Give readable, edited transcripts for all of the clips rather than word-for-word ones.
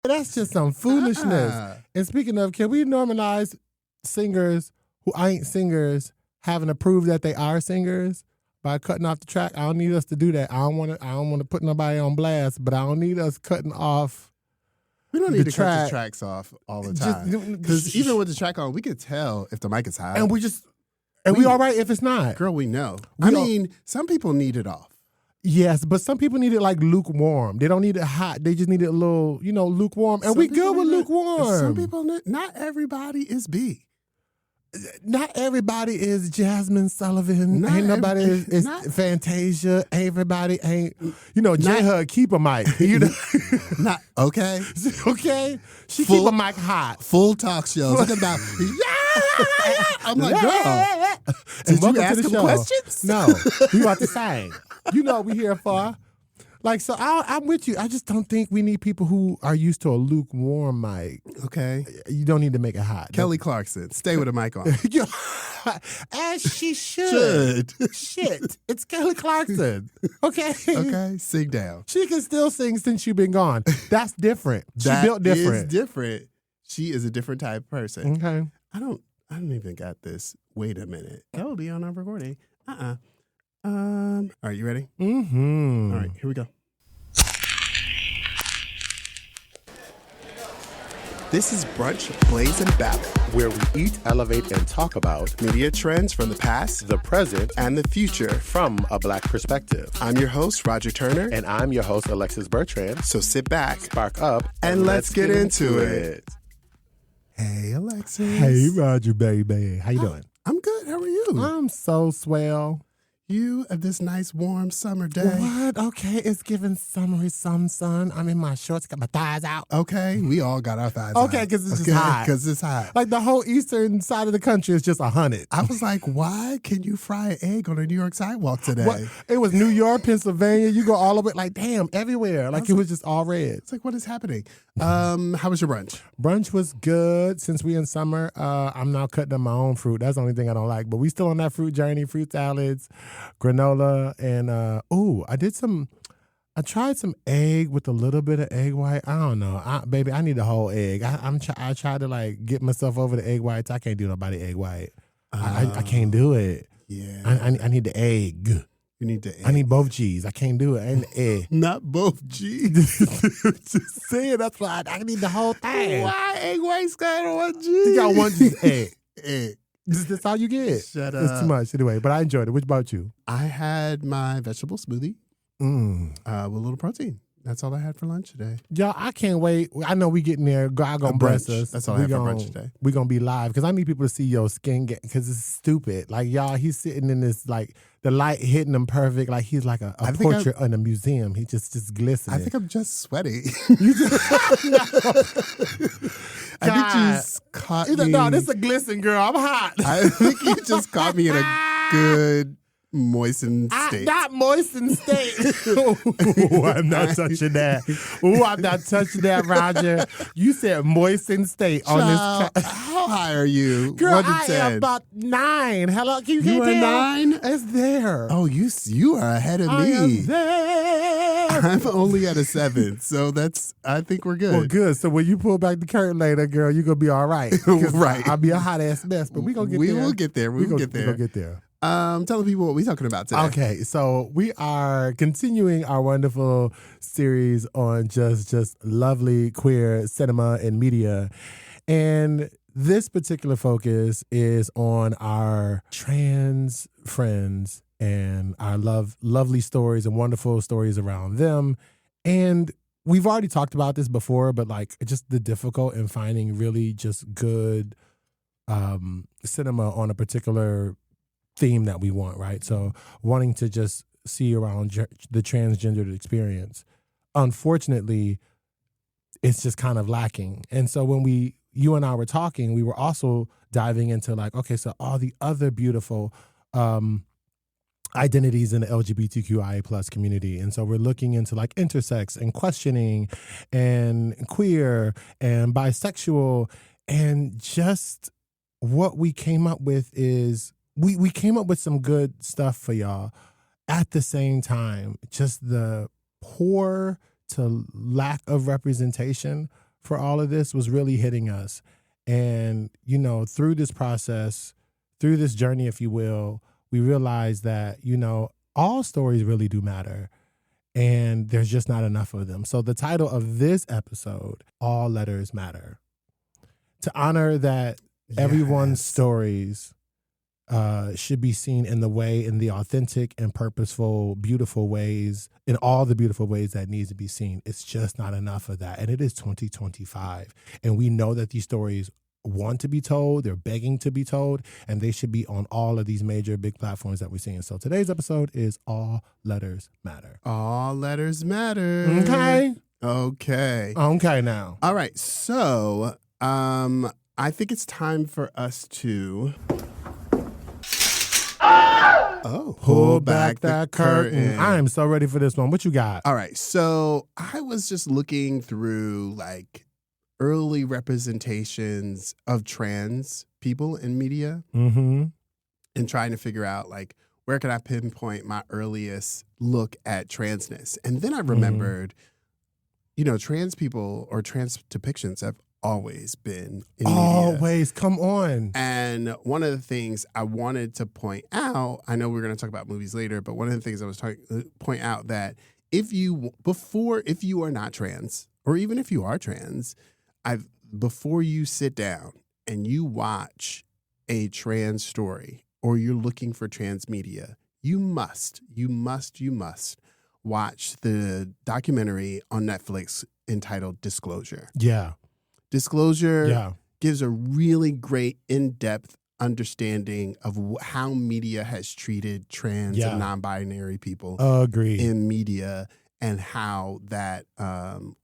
That's just some foolishness. And speaking of, can we normalize singers who ain't singers having to prove that they are singers by cutting off the track? I don't need us to do that. I don't want to put nobody on blast, but I don't need us cutting off. We don't need to cut the tracks off all the time. Because even with the track on, we could tell if the mic is high. And we all right if it's not. Girl, we know. Some people need it off. Yes, but some people need it like lukewarm. They don't need it hot. They just need it a little, lukewarm. And we good with lukewarm. Some people, not everybody is B. Not everybody is Jasmine Sullivan. Ain't nobody is Fantasia. Everybody ain't, J-Hug keep a mic. Not okay. Okay? She keep a mic hot. Full talk shows. Look about, I'm like, girl. Did you ask them questions? No. We about to sing. You know what we here for. Like, so I'm with you. I just don't think we need people who are used to a lukewarm mic. Okay. You don't need to make it hot. Kelly Clarkson, stay with a mic on. As she should. Shit. It's Kelly Clarkson. Okay? Okay, sing down. She can still sing since you've been gone. That's different. She built different. Is different. She is a different type of person. Okay. I don't even got this. Wait a minute. That will be on our recording. All right, you ready? Mm-hmm. All right, here we go. This is Brunch, Blaze, and Battle, where we eat, elevate, and talk about media trends from the past, the present, and the future from a Black perspective. I'm your host, Roger Turner. And I'm your host, Alexis Bertrand. So sit back, spark up, and let's get into it. Hey, Alexis. Hey, Roger, baby. How you doing? I'm good. How are you? I'm so swell. You of this nice warm summer day. What? Okay, it's giving summery sun. I'm in my shorts, got my thighs out. Okay, we all got our thighs out. Okay, because it's just hot. Because it's hot. Like the whole eastern side of the country is just 100. I was like, why can you fry an egg on a New York sidewalk today? What? It was New York, Pennsylvania. You go all over, like, damn, everywhere. Like, it was just all red. It's like, what is happening? How was your brunch? Brunch was good. Since we in summer, I'm now cutting up my own fruit. That's the only thing I don't like. But we still on that fruit journey, fruit salads, granola, and I tried some egg with a little bit of egg white. I don't know. Baby, I need the whole egg. I tried to like get myself over the egg whites. I can't do nobody egg white. I can't do it. Yeah. I need the egg. You need the egg. I need both G's. I can't do it. I need the egg. Not both G's. Just saying, that's why I need the whole thing. Why egg white's got one G? You got one G egg. Egg. That's all you get. Shut up. It's too much. Anyway, but I enjoyed it. Which about you? I had my vegetable smoothie with a little protein. That's all I had for lunch today. Y'all, I can't wait. I know we getting there. God gonna bless us. That's all I had for brunch today. We're going to be live because I need people to see your skin because it's stupid. Like, y'all, he's sitting in this, like, the light hitting him perfect. Like, he's like a portrait in a museum. He just glistening. I think I'm just sweaty. I think you just caught me. No, this is a glisten, girl. I'm hot. I think you just caught me in a good moistened state. Not moistened state. Ooh, I'm not touching that. Ooh, I'm not touching that, Roger. You said moistened state on this. How high are you? Girl, 1 to I 10. am about 9. Hello, you are tell? 9? It's there. Oh, you are ahead of me. I am there. I'm only at a 7, so I think we're good. Well, good. So when you pull back the curtain later, girl, you're going to be all right. Right. I'll be a hot ass mess, but we're going to get there. We will get there. We will get there. We'll get there. Tell the people what we're talking about today. Okay, so we are continuing our wonderful series on just lovely queer cinema and media. And this particular focus is on our trans friends and our lovely stories and wonderful stories around them. And we've already talked about this before, but like just the difficult in finding really just good cinema on a particular theme that we want, right? So wanting to just see around the transgendered experience. Unfortunately, it's just kind of lacking. And so when you and I were talking, we were also diving into like, okay, so all the other beautiful identities in the LGBTQIA plus community. And so we're looking into like intersex and questioning and queer and bisexual. And just what we came up with is we came up with some good stuff for y'all. At the same time, just the poor to lack of representation for all of this was really hitting us. And, you know, through this process, through this journey, if you will, we realized that, you know, all stories really do matter. And there's just not enough of them. So the title of this episode, All Letters Matter. To honor that everyone's stories should be seen in the authentic and purposeful, beautiful ways, in all the beautiful ways that needs to be seen. It's just not enough of that. And it is 2025. And we know that these stories want to be told, they're begging to be told, and they should be on all of these major big platforms that we're seeing. So today's episode is All Letters Matter. All letters matter. Okay now. All right. So I think it's time for us to pull back that curtain. I am so ready for this one. What you got? All right. So I was just looking through like early representations of trans people in media and trying to figure out like where can I pinpoint my earliest look at transness. And then I remembered, you know, trans people or trans depictions have always been in media. Always, come on. And one of the things I wanted to point out, I know we're going to talk about movies later, but one of the things I was trying to point out that if you are not trans, or even if you are trans, before you sit down and you watch a trans story or you're looking for trans media, you must watch the documentary on Netflix entitled Disclosure. Yeah. Disclosure gives a really great in-depth understanding of how media has treated trans and non-binary people in media, and how that,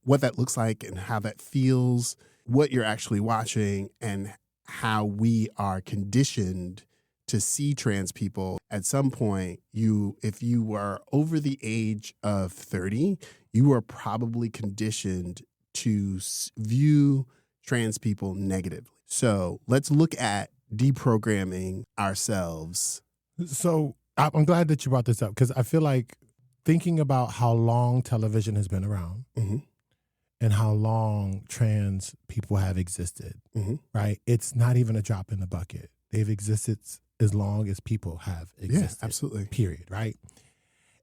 what that looks like and how that feels, what you're actually watching, and how we are conditioned to see trans people. At some point, if you are over the age of 30, you are probably conditioned to view trans people negatively. So let's look at deprogramming ourselves. So I'm glad that you brought this up, because I feel like thinking about how long television has been around and how long trans people have existed, right? It's not even a drop in the bucket. They've existed as long as people have existed. Yeah, absolutely. Period, right?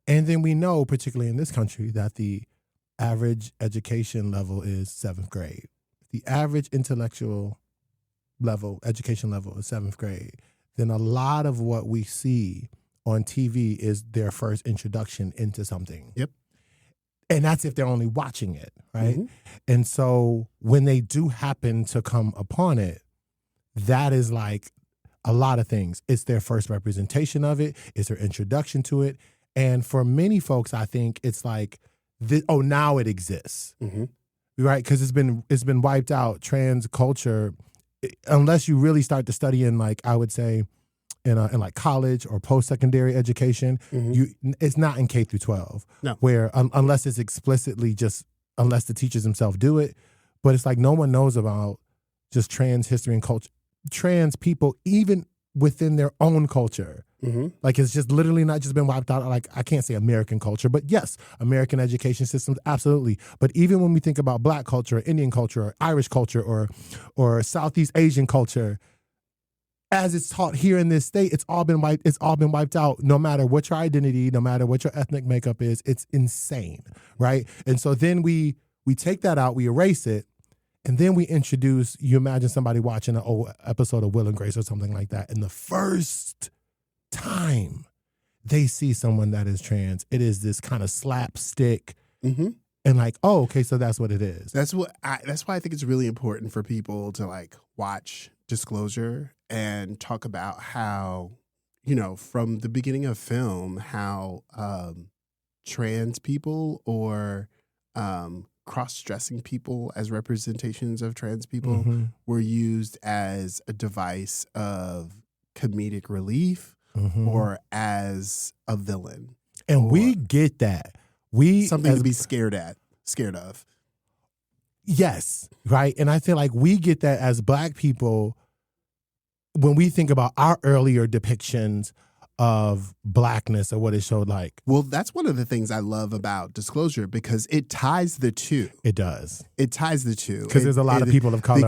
And then we know, particularly in this country, that the average education level is 7th grade. The average intellectual education level is 7th grade. Then a lot of what we see on TV is their first introduction into something. Yep. And that's if they're only watching it, right? And so when they do happen to come upon it, that is like a lot of things. It's their first representation of it. It's their introduction to it. And for many folks, I think it's like, now it exists, right? Because it's been wiped out. Trans culture, unless you really start to study in, like, I would say, in like college or post-secondary education, it's not in K through 12. No. Where unless it's explicitly unless the teachers themselves do it, but it's like no one knows about just trans history and culture, trans people even within their own culture. Like, it's just literally not just been wiped out. Like, I can't say American culture, but yes, American education systems, absolutely. But even when we think about Black culture, or Indian culture, or Irish culture, or Southeast Asian culture, as it's taught here in this state, it's all been wiped out. No matter what your identity, no matter what your ethnic makeup is, it's insane, right? And so then we take that out, we erase it, and then we introduce. You imagine somebody watching an old episode of Will and Grace or something like that, and the first time they see someone that is trans, it is this kind of slapstick, and like, oh, okay, so that's what it is. That's why I think it's really important for people to like watch Disclosure and talk about how, you know, from the beginning of film, how trans people or cross-dressing people as representations of trans people were used as a device of comedic relief or as a villain. And we get that. Something to be scared of. Yes, right? And I feel like we get that as Black people when we think about our earlier depictions of blackness or what it showed like. Well, that's one of the things I love about Disclosure because it ties the two. It does. It ties the two. Because there's a lot of people of color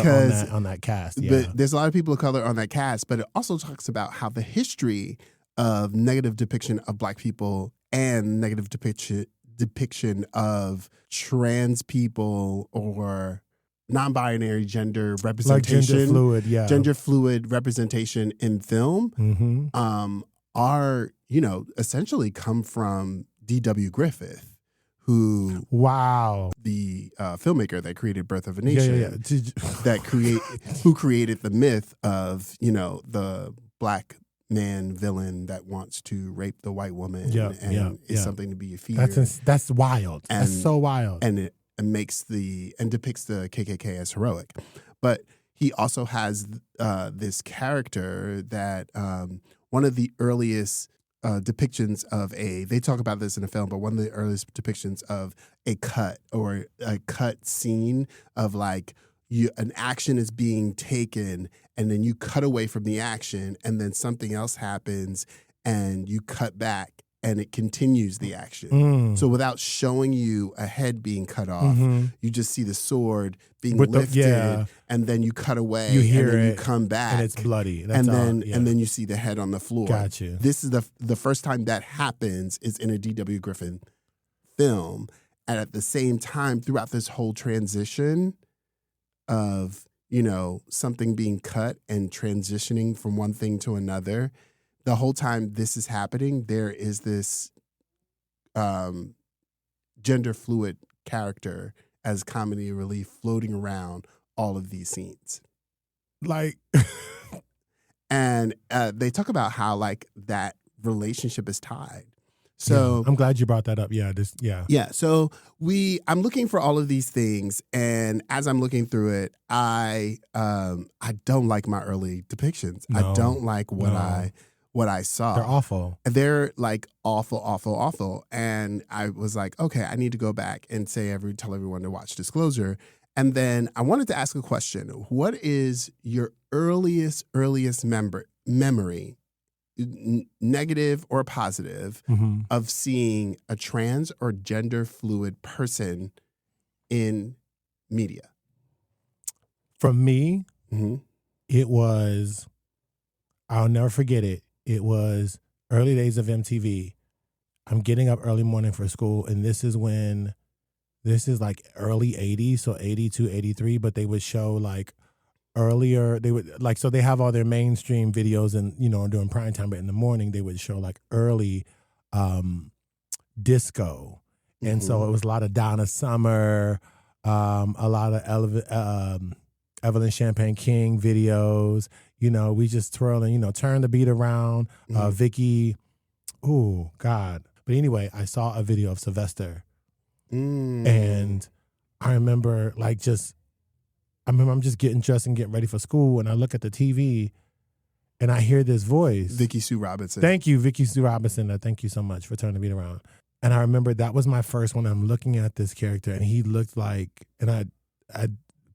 on that cast. Yeah. But there's a lot of people of color on that cast, but it also talks about how the history of negative depiction of Black people and negative depiction of trans people or non-binary gender representation, like gender fluid representation in film, are, essentially come from D.W. Griffith, who the filmmaker that created Birth of a Nation, who created the myth of the Black man villain that wants to rape the white woman and is something to be feared. That's wild. That's so wild. And it depicts the KKK as heroic. But he also has this character that one of the earliest depictions of they talk about this in the film, but one of the earliest depictions of a cut or a cut scene of like an action is being taken and then you cut away from the action and then something else happens and you cut back and it continues the action. So without showing you a head being cut off, you just see the sword being lifted and then you cut away, you hear and then it, you come back and it's bloody. And then you see the head on the floor. Gotcha. This is the first time that happens is in a D.W. Griffith film. And at the same time, throughout this whole transition of, something being cut and transitioning from one thing to another, the whole time this is happening, there is this gender fluid character as comedy relief floating around all of these scenes. Like, and they talk about how like that relationship is tied. So I'm glad you brought that up. Yeah. So I'm looking for all of these things, and as I'm looking through it, I don't like my early depictions. No, I don't like what I saw. They're awful. They're like awful. And I was like, okay, I need to go back and tell everyone to watch Disclosure. And then I wanted to ask a question. What is your earliest memory, negative or positive, of seeing a trans or gender fluid person in media? From me, it was, I'll never forget it. It was early days of MTV. I'm getting up early morning for school, and this is like early 80s, so 82, 83, but they would show like earlier, they would like, so they have all their mainstream videos and, during prime time, but in the morning they would show like early disco. And so it was a lot of Donna Summer, a lot of Evelyn Champagne King videos. We just twirl and, turn the beat around. Vicky, oh God. But anyway, I saw a video of Sylvester. And I remember I'm just getting dressed and getting ready for school, and I look at the TV and I hear this voice. Vicky Sue Robinson. Thank you, Vicky Sue Robinson. Thank you so much for turning the beat around. And I remember that was my first one. I'm looking at this character, and he looked like, and I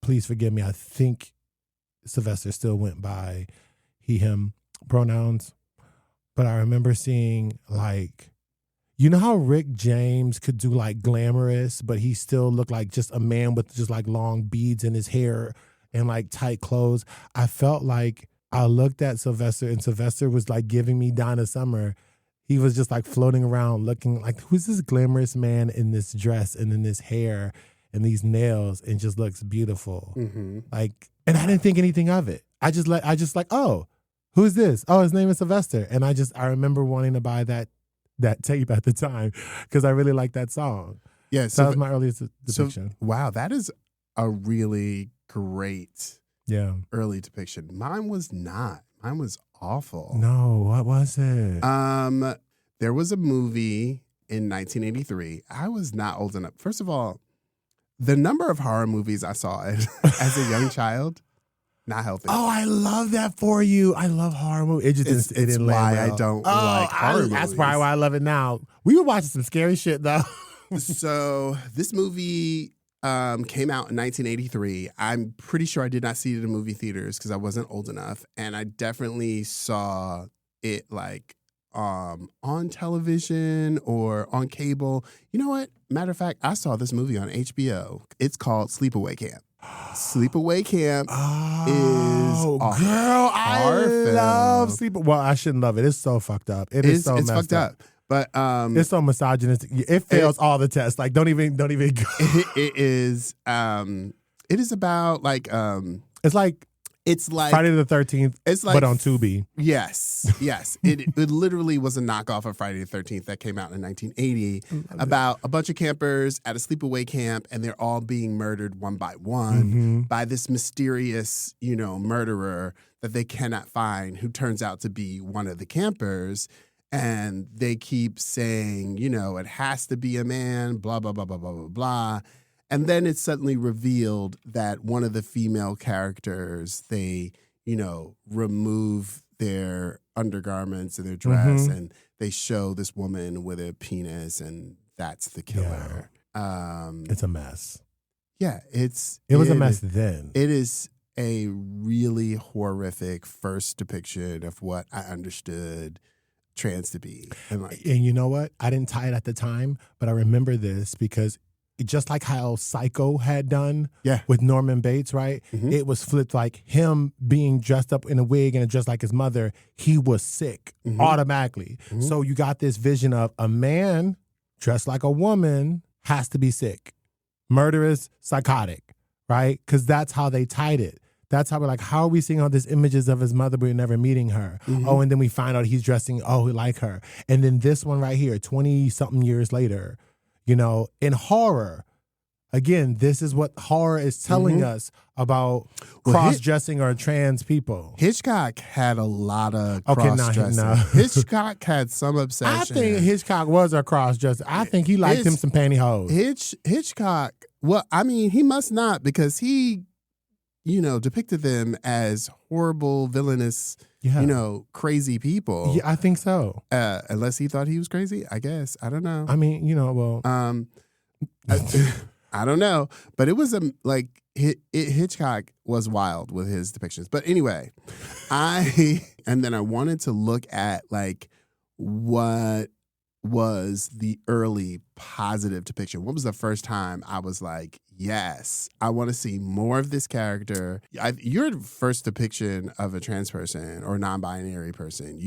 please forgive me, I think Sylvester still went by he, him pronouns. But I remember seeing like, how Rick James could do like glamorous, but he still looked like just a man with just like long beads in his hair and like tight clothes. I felt like I looked at Sylvester, and Sylvester was like giving me Donna Summer. He was just like floating around looking like, who's this glamorous man in this dress and in this hair and these nails, and just looks beautiful. Like, and I didn't think anything of it. I just like, oh, who's this? Oh, his name is Sylvester. And I remember wanting to buy that tape at the time because I really liked that song. Yeah, so that was my earliest depiction. Wow, that is a really great early depiction. Mine was not. Mine was awful. No, what was it? There was a movie in 1983. I was not old enough. First of all, the number of horror movies I saw as a young child, not healthy. Oh, I love that for you. I love horror movies. It's why I don't like horror movies. That's probably why I love it now. We were watching some scary shit, though. So this movie came out in 1983. I'm pretty sure I did not see it in movie theaters because I wasn't old enough. And I definitely saw it like on television or on cable. You know what? Matter of fact, I saw this movie on HBO. It's called Sleepaway Camp. Sleepaway Camp is a girl, I love Sleepaway. Well, I shouldn't love it. It's so fucked up. It's so messed fucked up. But it's so misogynistic. It fails all the tests. Like don't even go. It is about like it's like Friday the 13th. It's like, but on Tubi. Yes. It literally was a knockoff of Friday the 13th that came out in 1980 about a bunch of campers at a sleepaway camp, and they're all being murdered one by one by this mysterious, murderer that they cannot find, who turns out to be one of the campers. And they keep saying, it has to be a man, blah, blah, blah, blah, blah, blah, blah. And then it's suddenly revealed that one of the female characters, they, remove their undergarments and their dress, and they show this woman with a penis, and that's the killer. Yeah. It's a mess. Yeah, it was a mess then. It is a really horrific first depiction of what I understood trans to be. And you know what? I didn't tie it at the time, but I remember this because just like how Psycho had done with Norman Bates, right? It was flipped, like him being dressed up in a wig and dressed like his mother, he was sick automatically. So you got this vision of a man dressed like a woman has to be sick, murderous, psychotic, right? Because that's how they tied it. That's how we're like, how are we seeing all these images of his mother, but we're never meeting her? Oh, and then we find out he's dressing, like her. And then this one right here, 20-something years later, in horror, again, this is what horror is telling us about cross-dressing or trans people. Hitchcock had a lot of cross-dressing. Hitchcock had some obsession. I think Hitchcock was a cross-dresser. I think he liked him some pantyhose. Hitchcock, well, I mean, he must not, because he, depicted them as horrible, villainous, crazy people. Yeah, I think so. Unless he thought he was crazy, I guess. I don't know. I mean, well. I don't know. But it was Hitchcock was wild with his depictions. But anyway, and then I wanted to look at what was the early positive depiction. What was the first time I was like, yes, I want to see more of this character. Your first depiction of a trans person or non-binary person,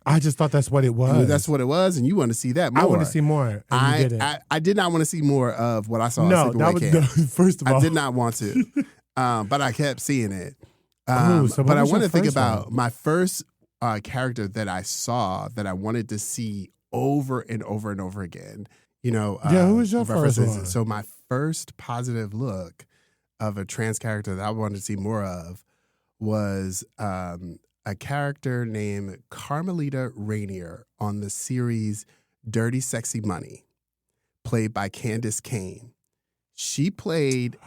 I just thought that's what it was. That's what it was, and you want to see that more. I want to see more. I did not want to see more of what I saw. No, first of all, I did not want to, but I kept seeing it. But I want to think about my first character that I saw that I wanted to see over and over and over again. Who was your first one? So my first positive look of a trans character that I wanted to see more of was a character named Carmelita Rainier on the series Dirty Sexy Money, played by Candace Cain. She played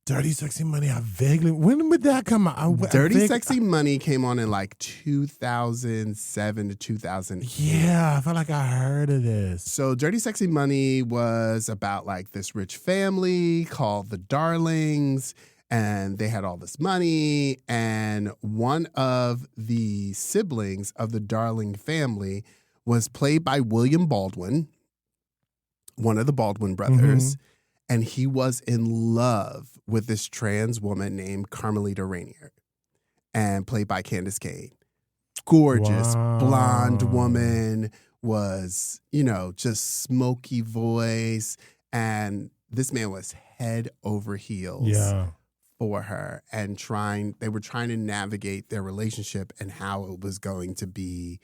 Dirty Sexy Money. When would that come out? Dirty Sexy Money came on in 2007 to 2008. Yeah, I felt like I heard of this. So Dirty Sexy Money was about this rich family called the Darlings, and they had all this money, and one of the siblings of the Darling family was played by William Baldwin, one of the Baldwin brothers. And he was in love with this trans woman named Carmelita Rainier, and played by Candace Cain. Gorgeous, blonde woman, was, just smoky voice. And this man was head over heels for her, and they were trying to navigate their relationship and how it was going to be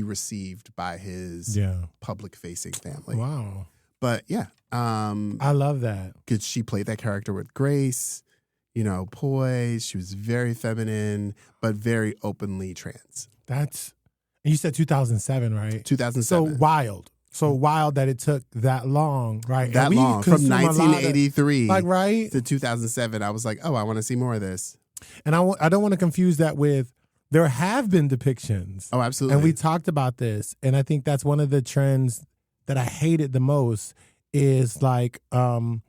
received by his public-facing family. Wow. But yeah. I love that. Because she played that character with grace, poised. She was very feminine, but very openly trans. You said 2007, right? 2007. So wild that it took that long, right? That long. From 1983 right? to 2007. I was like, oh, I want to see more of this. And I don't want to confuse that with, there have been depictions. Oh, absolutely. And we talked about this. And I think that's one of the trends that I hated the most is from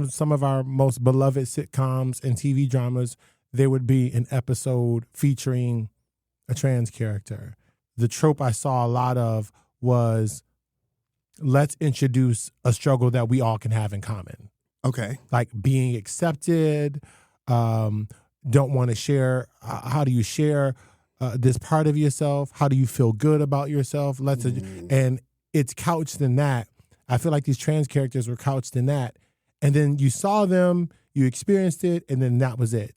some of our most beloved sitcoms and TV dramas, there would be an episode featuring a trans character. the trope I saw a lot of was, let's introduce a struggle that we all can have in common. Okay. Like being accepted, don't want to share. How do you share this part of yourself? How do you feel good about yourself? And it's couched in that. I feel like these trans characters were couched in that. And then you saw them, you experienced it, and then that was it.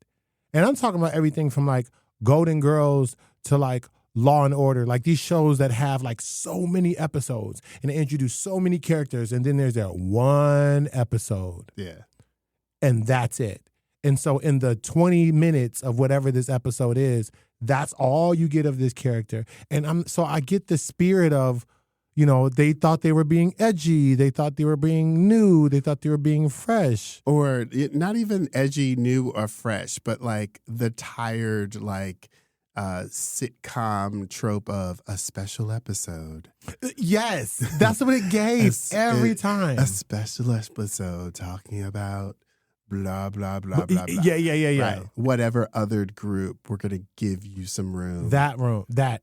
And I'm talking about everything from like Golden Girls to like Law and Order, like these shows that have like so many episodes and they introduce so many characters, and then there's that one episode. Yeah. And that's it. And so in the 20 minutes of whatever this episode is, that's all you get of this character. And I get the spirit of, they thought they were being edgy. They thought they were being new. They thought they were being fresh. Or not even edgy, new, or fresh, but like the tired, like, sitcom trope of a special episode. Yes, that's what it gave every time. A special episode talking about blah, blah, blah, blah, blah. Yeah. Right. Whatever othered group, we're going to give you some room. That.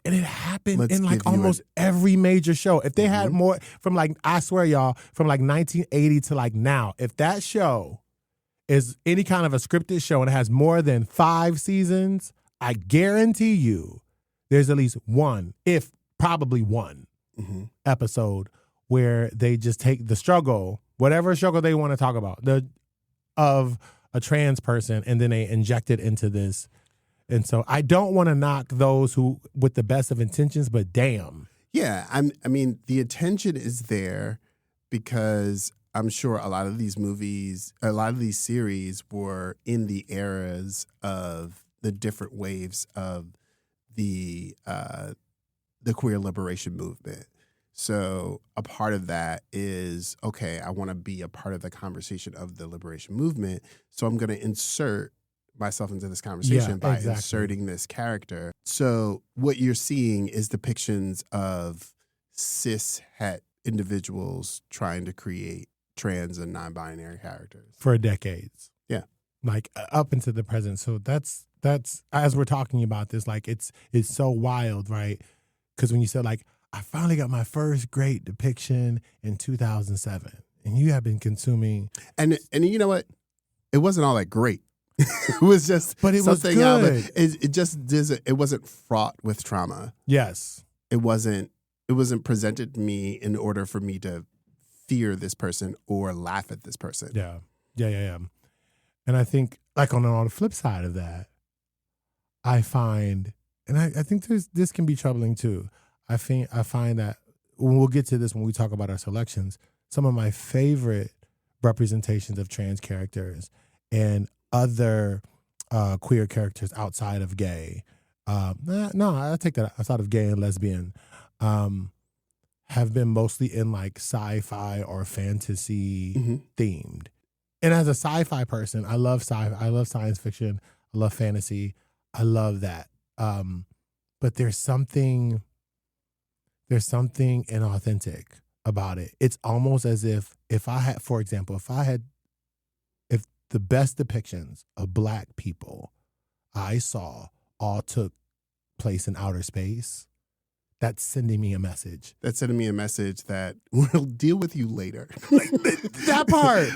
And it happened in like almost every major show. If they had more from like, I swear y'all, from like 1980 to like now, if that show is any kind of a scripted show and it has more than 5 seasons, I guarantee you there's at least one, if probably one episode where they just take the struggle, whatever struggle they want to talk about, of a trans person, and then they inject it into this. And so I don't want to knock those who with the best of intentions, but damn. Yeah, I mean, the attention is there because I'm sure a lot of these movies, a lot of these series were in the eras of the different waves of the queer liberation movement. So a part of that is, okay, I want to be a part of the conversation of the liberation movement. So I'm going to insert myself into this conversation by inserting this character. So what you're seeing is depictions of cis-het individuals trying to create trans and non-binary characters. For decades. Yeah. Like up into the present. So that's as we're talking about this, like it's so wild, right? Because when you said like, I finally got my first great depiction in 2007, and you have been consuming, and you know what? It wasn't all that great. It was just, but it was good. It wasn't fraught with trauma. Yes, it wasn't presented to me in order for me to fear this person or laugh at this person. Yeah. And I think, like on the flip side of that, I find, and I think this can be troubling too. I find that when we'll get to this when we talk about our selections, some of my favorite representations of trans characters and other queer characters outside of gay, I take that outside of gay and lesbian, have been mostly in like sci-fi or fantasy themed. And as a sci-fi person, I love science fiction, I love fantasy, I love that. But there's something inauthentic about it. It's almost as if the best depictions of Black people I saw all took place in outer space, that's sending me a message. That's sending me a message that we'll deal with you later. That part.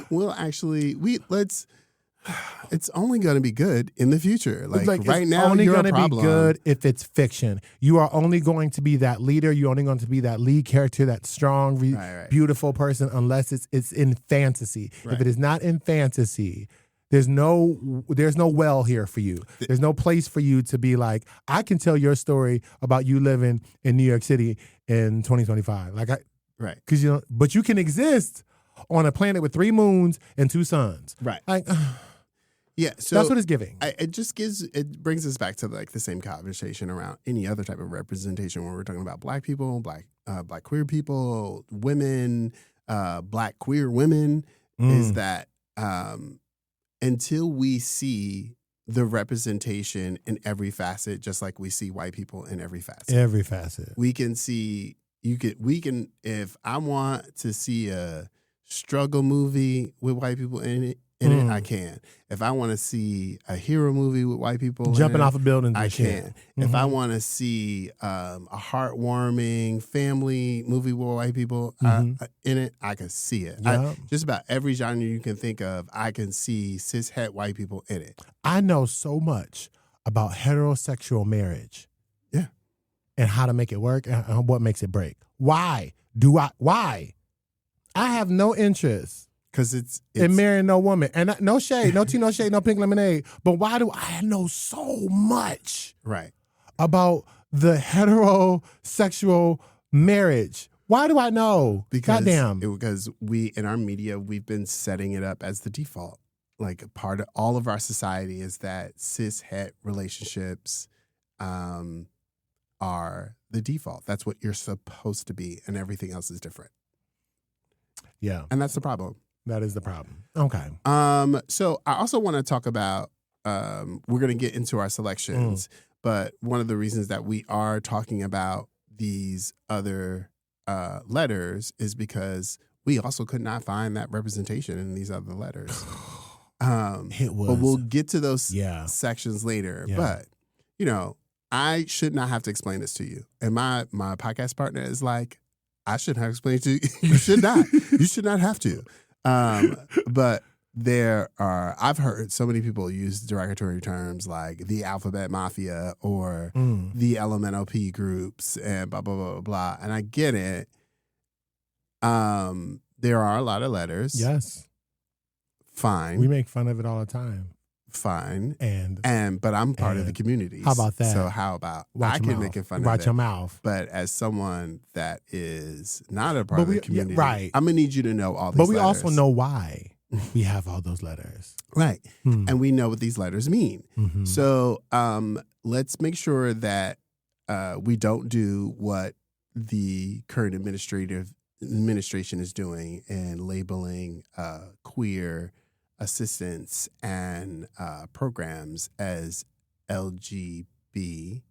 It's only going to be good in the future. Like right now, only you're going to be good if it's fiction. You are only going to be that leader. You're only going to be that lead character, that strong, beautiful person, unless it's in fantasy. Right. If it is not in fantasy, there's no well here for you. There's no place for you to be like, I can tell your story about you living in New York City in 2025. Right. But you can exist on a planet with 3 moons and 2 suns. Right. Yeah, so that's what it's giving. It brings us back to like the same conversation around any other type of representation when we're talking about Black people, Black queer people, women, Black queer women, is that until we see the representation in every facet, just like we see white people in every facet. We can see if I want to see a struggle movie with white people in it, in it, I can. If I want to see a hero movie with white people jumping off a building, I can. If I want to see a heartwarming family movie with white people in it, I can see it. Just about every genre you can think of, I can see cis-het white people in it. I know so much about heterosexual marriage. Yeah. And how to make it work and what makes it break. Why? Why? I have no interest. Because it's in marrying no woman. And no shade, no tea, no shade, no pink lemonade. But why do I know so much about the heterosexual marriage? Why do I know? Because we, in our media, we've been setting it up as the default. Like part of all of our society is that cis-het relationships are the default. That's what you're supposed to be, and everything else is different. Yeah. And that's the problem. That is the problem. Okay. So I also want to talk about, we're going to get into our selections, but one of the reasons that we are talking about these other letters is because we also could not find that representation in these other letters. It was. But we'll get to those sections later. Yeah. But, you know, I should not have to explain this to you. And my podcast partner is like, I shouldn't have explained to you. You should not. You should not have to. But I've heard so many people use derogatory terms like the alphabet mafia or the LMNOP groups and blah, blah, blah, blah, blah. And I get it. There are a lot of letters. Yes. Fine. We make fun of it all the time. Fine. But I'm part of the community. How about that? So how about I can make fun of it? Watch your mouth. But as someone that is not a part of the community, right. I'm gonna need you to know all these letters. But we letters. also know why we have all those letters. Right. And we know what these letters mean. Mm-hmm. So let's make sure that we don't do what the current administration is doing and labeling queer assistance and programs as LGB,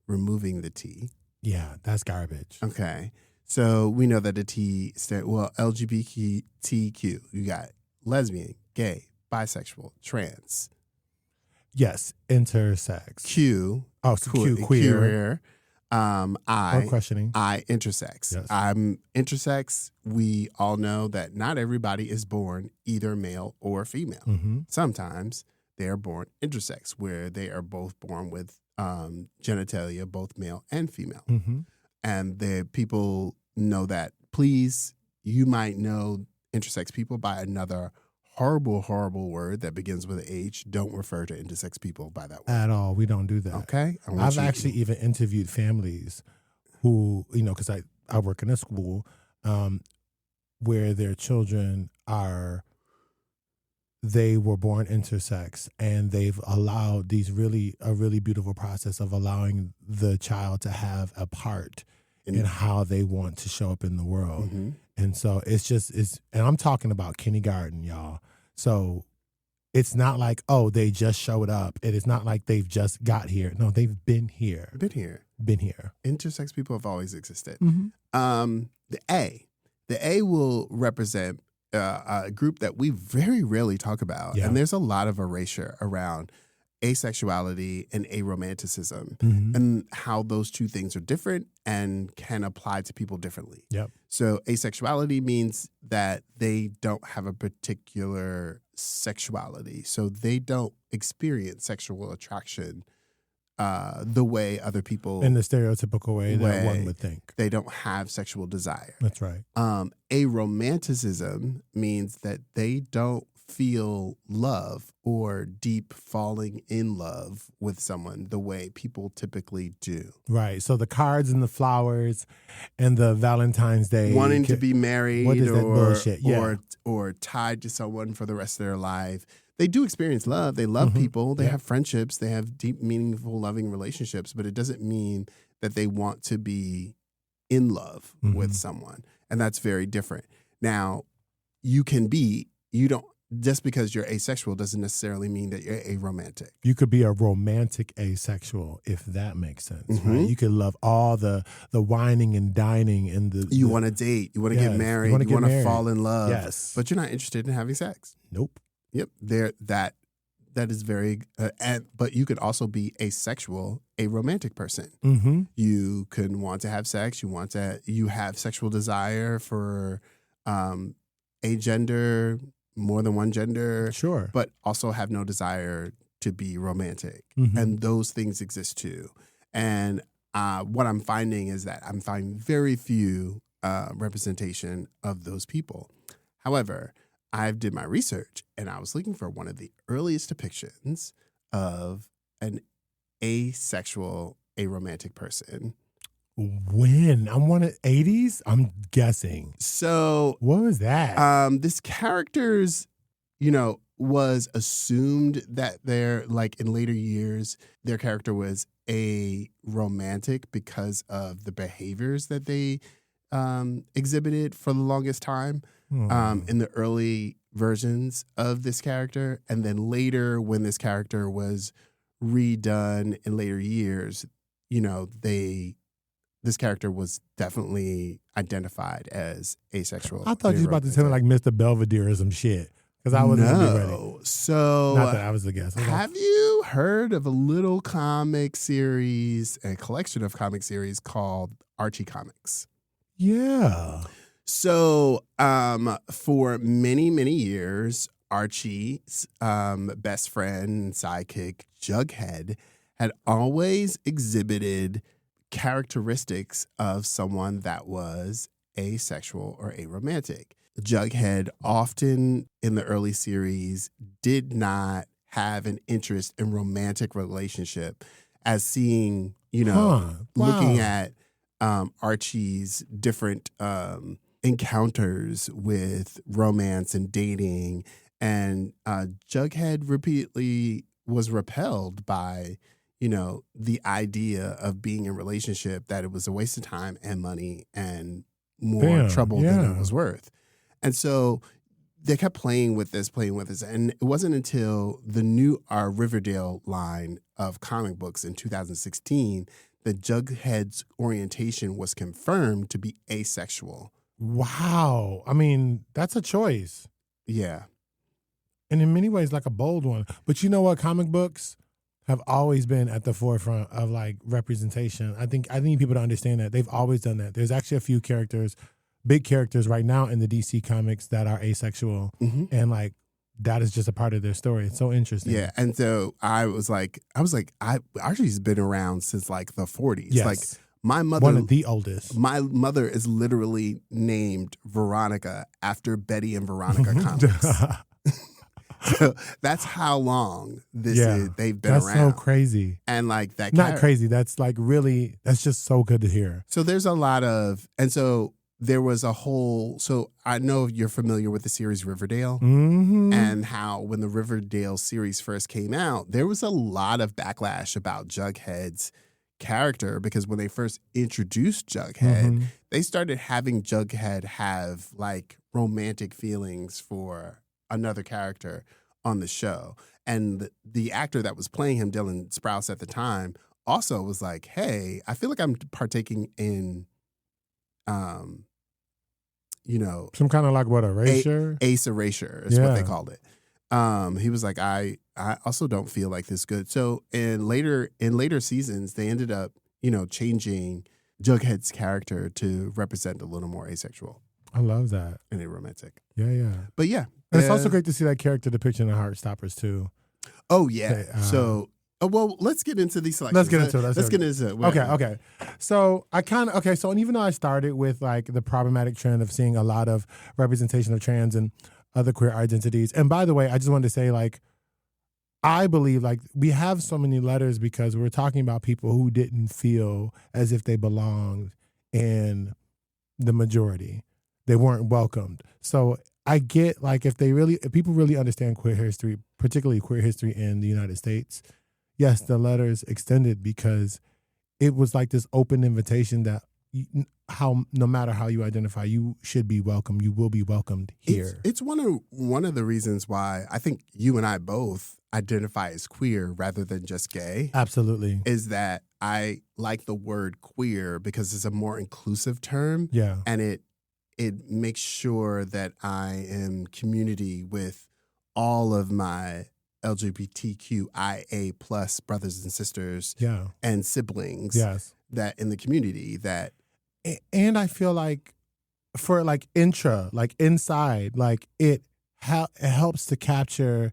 removing the T. Yeah, that's garbage. Okay. So we know that the T LGBTQ, you got lesbian, gay, bisexual, trans. Yes, intersex. Q. Oh, so queer. I questioning. I intersex. Yes. I'm intersex. We all know that not everybody is born either male or female. Mm-hmm. Sometimes they are born intersex, where they are both born with genitalia, both male and female. Mm-hmm. And the people know that. Please, you might know intersex people by another horrible, horrible word that begins with an H. Don't refer to intersex people by that word. At all. We don't do that. Okay? I've actually even interviewed families who, because I work in a school where their children they were born intersex, and they've allowed a really beautiful process of allowing the child to have a part in how they want to show up in the world. Mm-hmm. And so and I'm talking about kindergarten, y'all. So it's not like, they just showed up. It is not like they've just got here. No, they've been here. Been here. Intersex people have always existed. Mm-hmm. The A will represent a group that we very rarely talk about. Yeah. And there's a lot of erasure around asexuality and aromanticism, mm-hmm. and how those two things are different and can apply to people differently. Yep. So asexuality means that they don't have a particular sexuality. So they don't experience sexual attraction the way other people... In the stereotypical way that one would think. They don't have sexual desire. That's right. Aromanticism means that they don't feel love or deep falling in love with someone the way people typically do. Right. So the cards and the flowers and the Valentine's Day. Wanting to be married, what is that bullshit? Yeah. or tied to someone for the rest of their life. They do experience love. They love mm-hmm. people. They have friendships. They have deep, meaningful, loving relationships. But it doesn't mean that they want to be in love mm-hmm. with someone. And that's very different. Now, just because you're asexual doesn't necessarily mean that you're aromantic. You could be a romantic asexual, if that makes sense. Mm-hmm. Right? You could love all the whining and dining and you want to date, you want to get married, you want to fall in love, yes. but you're not interested in having sex. Nope. Yep. That is very, but you could also be asexual, a romantic person. Mm-hmm. You could want to have sex. You have sexual desire for a gender, more than one gender. Sure. But also have no desire to be romantic. Mm-hmm. And those things exist too. And what I'm finding is that I'm finding very few representation of those people. However, I did my research and I was looking for one of the earliest depictions of an asexual, aromantic person. When? I want it 80s? I'm guessing. So what was that? This character's, was assumed that they're like in later years, their character was a romantic because of the behaviors that they exhibited for the longest time. In the early versions of this character. And then later, when this character was redone in later years, this character was definitely identified as asexual. I thought you were about to tell me like Mr. Belvedere or some shit. Because I wasn't going to be ready. So, not that I was the guess. Have you heard of a little comic series, a collection of comic series called Archie Comics? Yeah. So, for many, many years, Archie's best friend and sidekick, Jughead, had always exhibited characteristics of someone that was asexual or aromantic. Jughead often in the early series did not have an interest in romantic relationship, as seeing, looking at Archie's different encounters with romance and dating, and Jughead repeatedly was repelled by, the idea of being in a relationship, that it was a waste of time and money and more trouble than it was worth. And so they kept playing with this. And it wasn't until the new Riverdale line of comic books in 2016 that Jughead's orientation was confirmed to be asexual. Wow. I mean, that's a choice. Yeah. And in many ways, like a bold one. But you know what? Comic books have always been at the forefront of like representation. I need people to understand that. They've always done that. There's actually a few characters, big characters right now in the DC comics that are asexual. Mm-hmm. And like, that is just a part of their story. It's so interesting. Yeah. And so I was like, Archie's been around since like the 40s. Yes. Like my mother, one of the oldest. My mother is literally named Veronica after Betty and Veronica comics. So that's how long this is. They've been around. That's so crazy. And like that. Not crazy. That's like really, that's just so good to hear. So there's a lot of, and so there was a whole, so I know you're familiar with the series Riverdale, mm-hmm. and how when the Riverdale series first came out, there was a lot of backlash about Jughead's character, because when they first introduced Jughead, mm-hmm. they started having Jughead have like romantic feelings for another character on the show. And the actor that was playing him, Dylan Sprouse at the time, also was like, hey, I feel like I'm partaking in, some kind of like what, erasure? Ace erasure is what they called it. He was like, I also don't feel like this good. So in later seasons, they ended up, changing Jughead's character to represent a little more asexual. I love that. And aromantic. Yeah. But yeah. And it's also great to see that character depiction in Heartstoppers too. Oh, yeah. Well, let's get into these selections. Let's get into it. Okay. So and even though I started with like the problematic trend of seeing a lot of representation of trans and other queer identities. And by the way, I just wanted to say, like, I believe like we have so many letters because we're talking about people who didn't feel as if they belonged in the majority. They weren't welcomed. So I get like if people really understand queer history, particularly queer history in the United States, yes, the letters extended because it was like this open invitation that no matter how you identify, you should be welcome. You will be welcomed here. It's one of the reasons why I think you and I both identify as queer rather than just gay. Absolutely. Is that I like the word queer because it's a more inclusive term. Yeah. And it makes sure that I am community with all of my LGBTQIA plus brothers and sisters and siblings that in the community that. And I feel like for like inside, like it helps to capture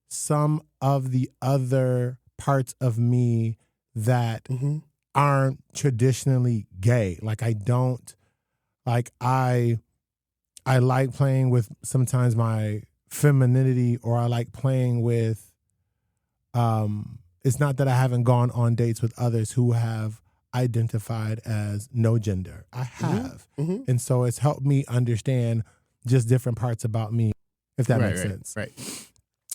some of the other parts of me that aren't traditionally gay. Like I like playing with sometimes my femininity, or I like playing with, it's not that I haven't gone on dates with others who have identified as no gender. I have. And so it's helped me understand just different parts about me, if that makes sense. Right.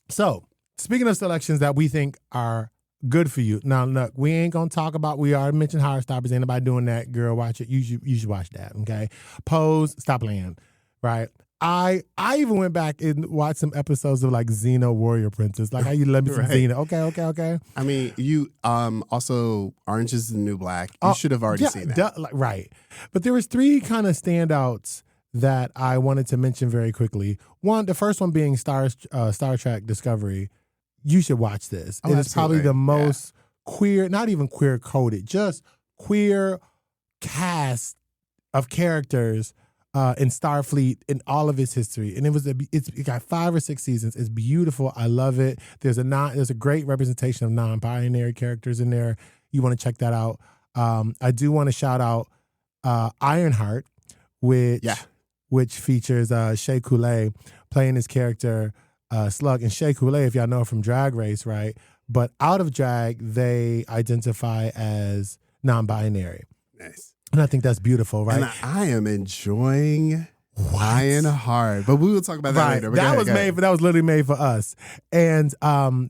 So speaking of selections that we think are good for you. Now, look, we ain't going to talk about, we already mentioned Heartstoppers. Ain't nobody doing that. Girl, watch it. You should watch that, okay? Pose, stop playing, right? I even went back and watched some episodes of like Xena Warrior Princess. Like, how you let me some Xena. Okay. I mean, you also Orange is the New Black. You should have already seen that. Right. But there was 3 kind of standouts that I wanted to mention very quickly. The first one being Star Trek Discovery. You should watch this. It is probably the most queer, not even queer coded, just queer cast of characters in Starfleet in all of its history. And it got 5 or 6 seasons. It's beautiful. I love it. There's a great representation of non-binary characters in there. You want to check that out. I do want to shout out Ironheart, which features Shea Coulee playing his character Slug. And Shea Coulee, if y'all know from Drag Race, right? But out of drag, they identify as non-binary. Nice. And I think that's beautiful, right? And I am enjoying Ironheart, but we will talk about that later. That was literally made for us. And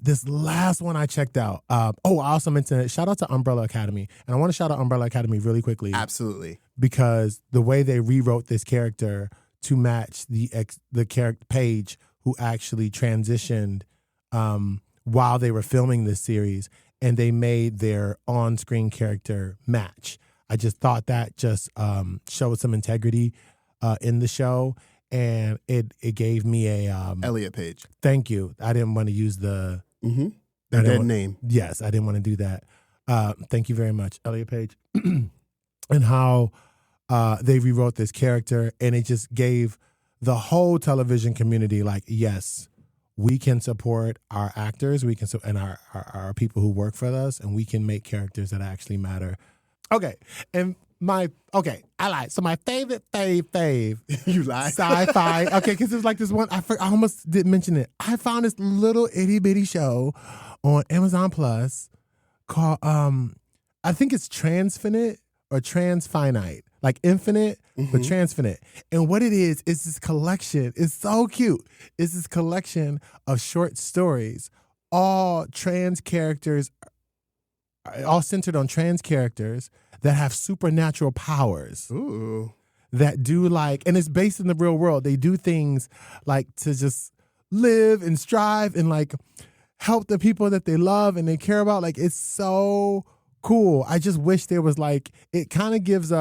this last one I checked out. I also mentioned shout out to Umbrella Academy, and I want to shout out Umbrella Academy really quickly. Absolutely, because the way they rewrote this character to match the character Paige, who actually transitioned while they were filming this series, and they made their on-screen character match. I just thought that just showed some integrity in the show, and it gave me a Elliot Page. Thank you. I didn't want to use the dead name. Yes, I didn't want to do that. Thank you very much, Elliot Page. And how they rewrote this character, and it just gave the whole television community like, yes, we can support our actors, we can and our people who work for us, and we can make characters that actually matter. Okay, and I lied. So my favorite fave. You lied? Sci-fi. Okay, because it was like this one, I almost didn't mention it. I found this little itty bitty show on Amazon Plus called, I think it's Transfinite or Transfinite. Like infinite, but transfinite. And what it is this collection. It's so cute. It's this collection of short stories, all centered on trans characters that have supernatural powers. Ooh. That do and it's based in the real world. They do things like to just live and strive and like help the people that they love and they care about. Like, it's so cool. I just wish there was it kind of gives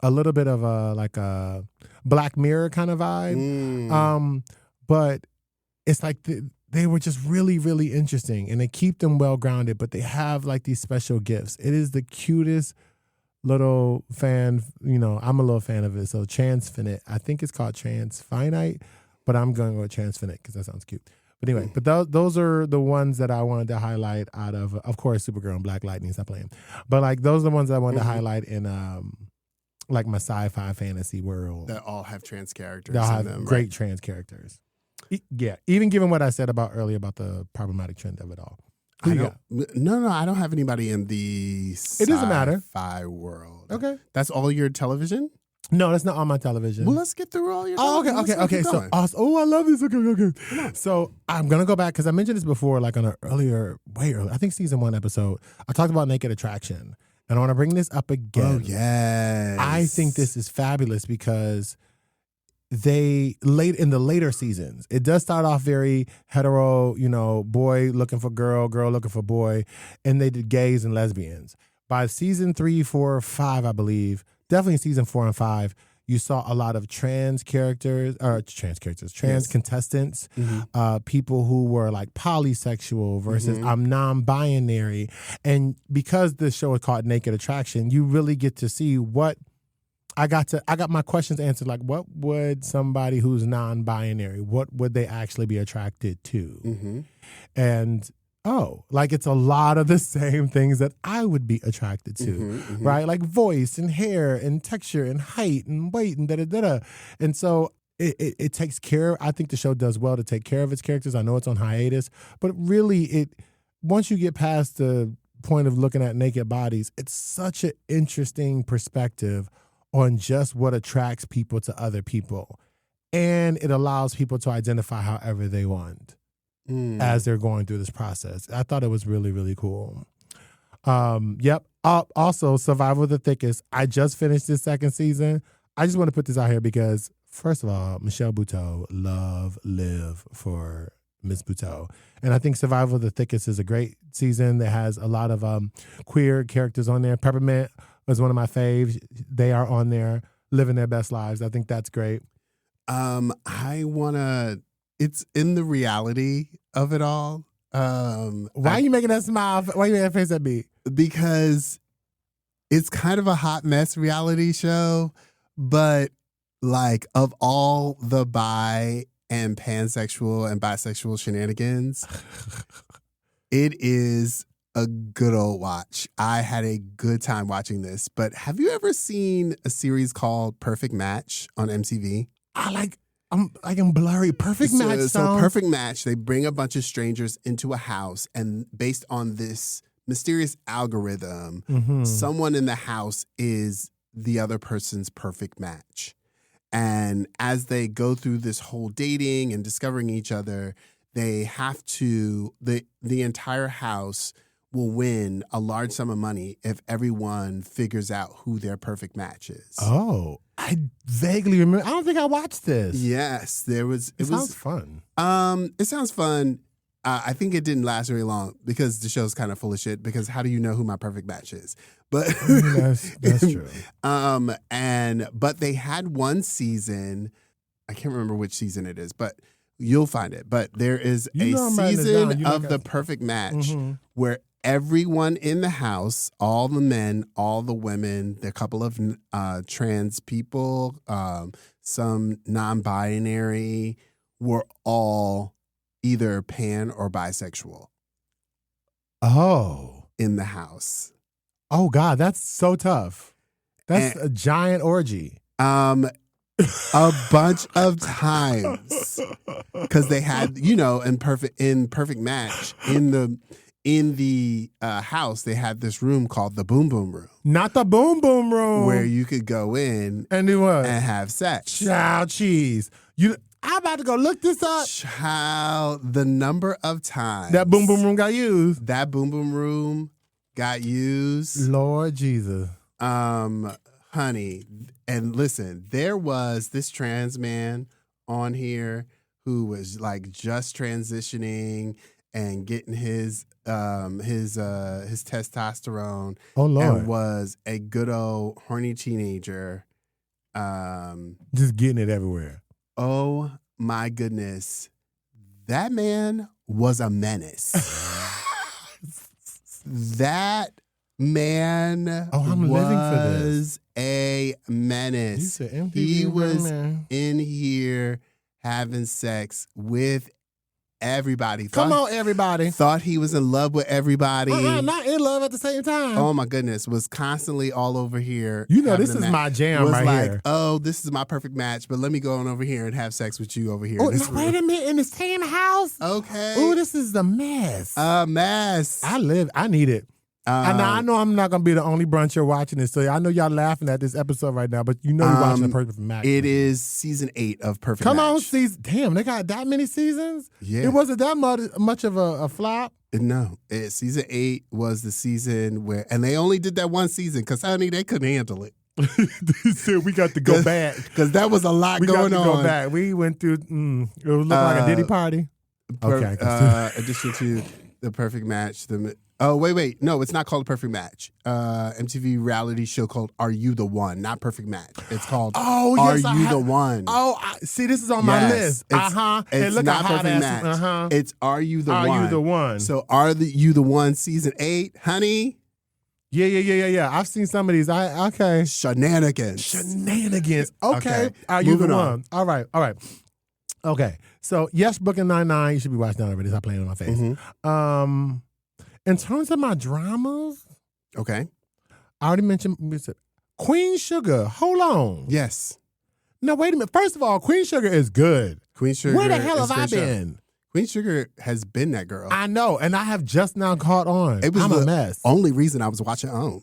a little bit of a Black Mirror kind of vibe. But it's like they were just really, really interesting, and they keep them well grounded, but they have these special gifts. It is the cutest little fan, I'm a little fan of it. So Transfinite, I think it's called Transfinite, but I'm going to go with Transfinite because that sounds cute. But anyway, those are the ones that I wanted to highlight out of course, Supergirl and Black Lightning, stop playing. But those are the ones that I wanted to highlight in my sci-fi fantasy world. That all have trans characters. That have great trans characters. Yeah, even given what I said earlier about the problematic trend of it all. No, I don't have anybody in the sci-fi world. Okay. That's all your television? No, that's not on my television. Well, let's get through all your television. Okay. So, I love this. Okay. So I'm going to go back because I mentioned this before, on an way earlier, I think season 1 episode. I talked about Naked Attraction. And I want to bring this up again. Oh, yes. I think this is fabulous because in the later seasons, it does start off very hetero, boy looking for girl looking for boy, and they did gays and lesbians. By season 3, 4, 5, I believe, definitely season 4 and 5, You saw a lot of trans contestants, people who were like polysexual versus I'm non-binary. And because this show is called Naked Attraction, you really get to see what I got my questions answered. Like, what would somebody who's non-binary, what would they actually be attracted to? And like it's a lot of the same things that I would be attracted to, right? Like voice and hair and texture and height and weight and da-da-da-da. And so it takes care, I think the show does well to take care of its characters. I know it's on hiatus, but really once you get past the point of looking at naked bodies, it's such an interesting perspective on just what attracts people to other people. And it allows people to identify however they want as they're going through this process. I thought it was really, really cool. Yep. Also, Survival of the Thickest. I just finished this second season. I just want to put this out here because, first of all, Michelle Buteau, live for Miss Buteau. And I think Survival of the Thickest is a great season that has a lot of queer characters on there. Peppermint was one of my faves. They are on there living their best lives. I think that's great. It's in the reality of it all. Why are you making that smile? Why are you making that face at me? Because it's kind of a hot mess reality show, but like of all the bi and pansexual and bisexual shenanigans, it is a good old watch. I had a good time watching this. But have you ever seen a series called Perfect Match on MTV? I'm blurry. Perfect Match. So Perfect Match, they bring a bunch of strangers into a house, and based on this mysterious algorithm, someone in the house is the other person's perfect match. And as they go through this whole dating and discovering each other, they have to, the entire house will win a large sum of money if everyone figures out who their perfect match is. Oh, I vaguely remember. I don't think I watched this. Yes, there was. It sounds fun. It sounds fun. I think it didn't last very long because the show's kind of full of shit. Because how do you know who my perfect match is? But that's true. But they had one season. I can't remember which season it is, but you'll find it. But there is a season of the Perfect Match where everyone in the house, all the men, all the women, a couple of trans people, some non-binary, were all either pan or bisexual. Oh. In the house. Oh, God, that's so tough. That's a giant orgy. A bunch of times. Because they had, in Perfect Match, in the house, they had this room called the Boom Boom Room. Not the Boom Boom Room. Where you could go in and do what? And have sex. Child cheese. I'm about to go look this up. Child, the number of times that Boom Boom Room got used. That Boom Boom Room got used. Lord Jesus. Honey, and listen, there was this trans man on here who was like just transitioning and getting his testosterone. Oh Lord. And was a good old horny teenager. Just getting it everywhere. Oh my goodness. That man was a menace. That man was a menace. He was in here having sex with everybody. Come on, everybody. Thought he was in love with everybody. Not in love at the same time. Oh my goodness. Was constantly all over here. This is my jam was right like, here. Oh, this is my perfect match, but let me go on over here and have sex with you over here. Oh, wait a minute. In the same house? Okay. Oh, this is a mess. A mess. I need it. And I know I'm not going to be the only brunch you're watching this. So I know y'all laughing at this episode right now, but you're watching the Perfect Match. It is season 8 of Perfect Match. Come on, season. Damn, they got that many seasons? Yeah. It wasn't that much of a flop? No. Season 8 was the season where, and they only did that one season because, honey, they couldn't handle it. We got to go back. Because that was a lot going on. We got to go back. We went through, it looked like a Diddy party. Addition to the Perfect Match, Oh, wait. No, it's not called Perfect Match. MTV reality show called Are You the One? Not Perfect Match. It's called Are You the One? See, this is on my list. It's not Perfect Match. It's Are You the One? Are You the One? So You the One season 8, honey? Yeah. I've seen some of these. Okay. Shenanigans. Okay. Are You the One? All right. Okay. So, yes, Brooklyn Nine-Nine. You should be watching that already. Stop playing on my face. Mm-hmm. In terms of my dramas, okay, I already mentioned Queen Sugar. Hold on. Yes. No, wait a minute. First of all, Queen Sugar is good. Queen Sugar. Where the hell have I been? Queen Sugar has been that girl. I know, and I have just now caught on. I'm a mess. Only reason I was watching OWN.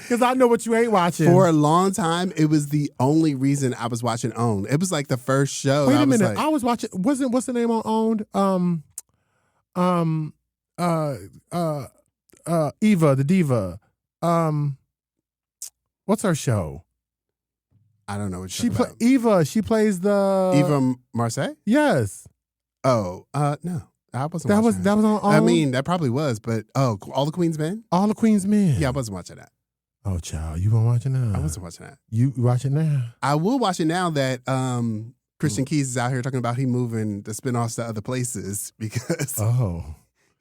Because I know what you ain't watching. For a long time, it was the only reason I was watching OWN. It was like the first show. Wait a minute. I was watching. What's the name on OWN? Eva the Diva. What's her show? I don't know what she's about. Eva. She plays the Eva Marseille. Yes. Oh, no. I wasn't. That was on OWN? I mean, that probably was, but All the Queen's Men. All the Queen's Men. Yeah, I wasn't watching that. Oh, child, you weren't watching that? I wasn't watching that. You watch it now? I will watch it now that Christian Keys is out here talking about he moving the spinoffs to other places because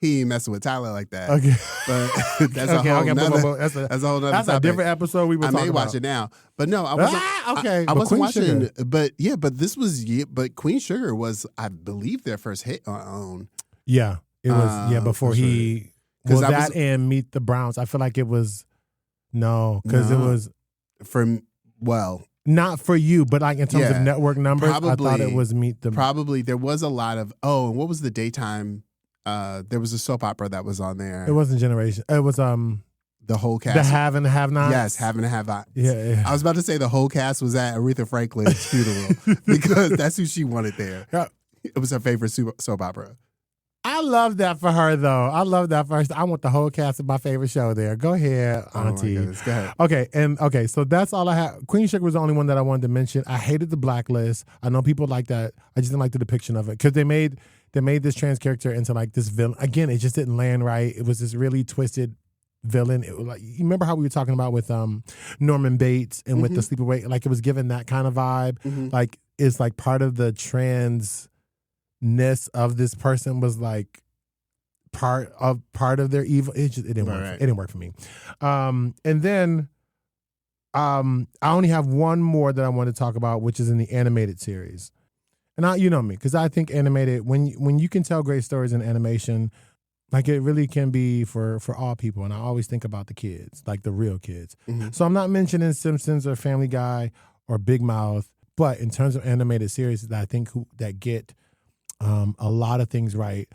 he ain't messing with Tyler like that. Okay, but that's a whole nother. That's a whole nother. That's a different episode. I may watch it now, but no, I wasn't. I wasn't watching. Sugar. But this was. But Queen Sugar was, I believe, their first hit on OWN. Yeah, it was. Before he. Well, that and Meet the Browns. I feel like it was. No, because it was not for you, but like in terms of network numbers, I thought it was Meet the. Probably there was a lot of and what was the daytime? There was a soap opera that was on there. It wasn't Generation. It was the whole cast. The Have and the Have Nots. Yes, Have and Have Nots. Yeah. I was about to say the whole cast was at Aretha Franklin's funeral because that's who she wanted there. Yeah. It was her favorite soap opera. I love that for her, though. I love that for her. I want the whole cast of my favorite show there. Go ahead, Auntie. Oh my goodness. Go ahead. Okay, so that's all I have. Queen Sugar was the only one that I wanted to mention. I hated the Blacklist. I know people like that. I just didn't like the depiction of it because they made this trans character into like this villain. Again, it just didn't land right. It was this really twisted villain. It was like, you remember how we were talking about with Norman Bates and with the Sleepaway? Like it was given that kind of vibe. Like it's like part of the trans ness of this person was like part of their evil. It didn't work. Right. It didn't work for me. And then I only have one more that I want to talk about, which is in the animated series. And you know me, because I think animated, when you can tell great stories in animation, like it really can be for all people. And I always think about the kids, like the real kids. So I'm not mentioning Simpsons or Family Guy or Big Mouth, but in terms of animated series that I think that get a lot of things right.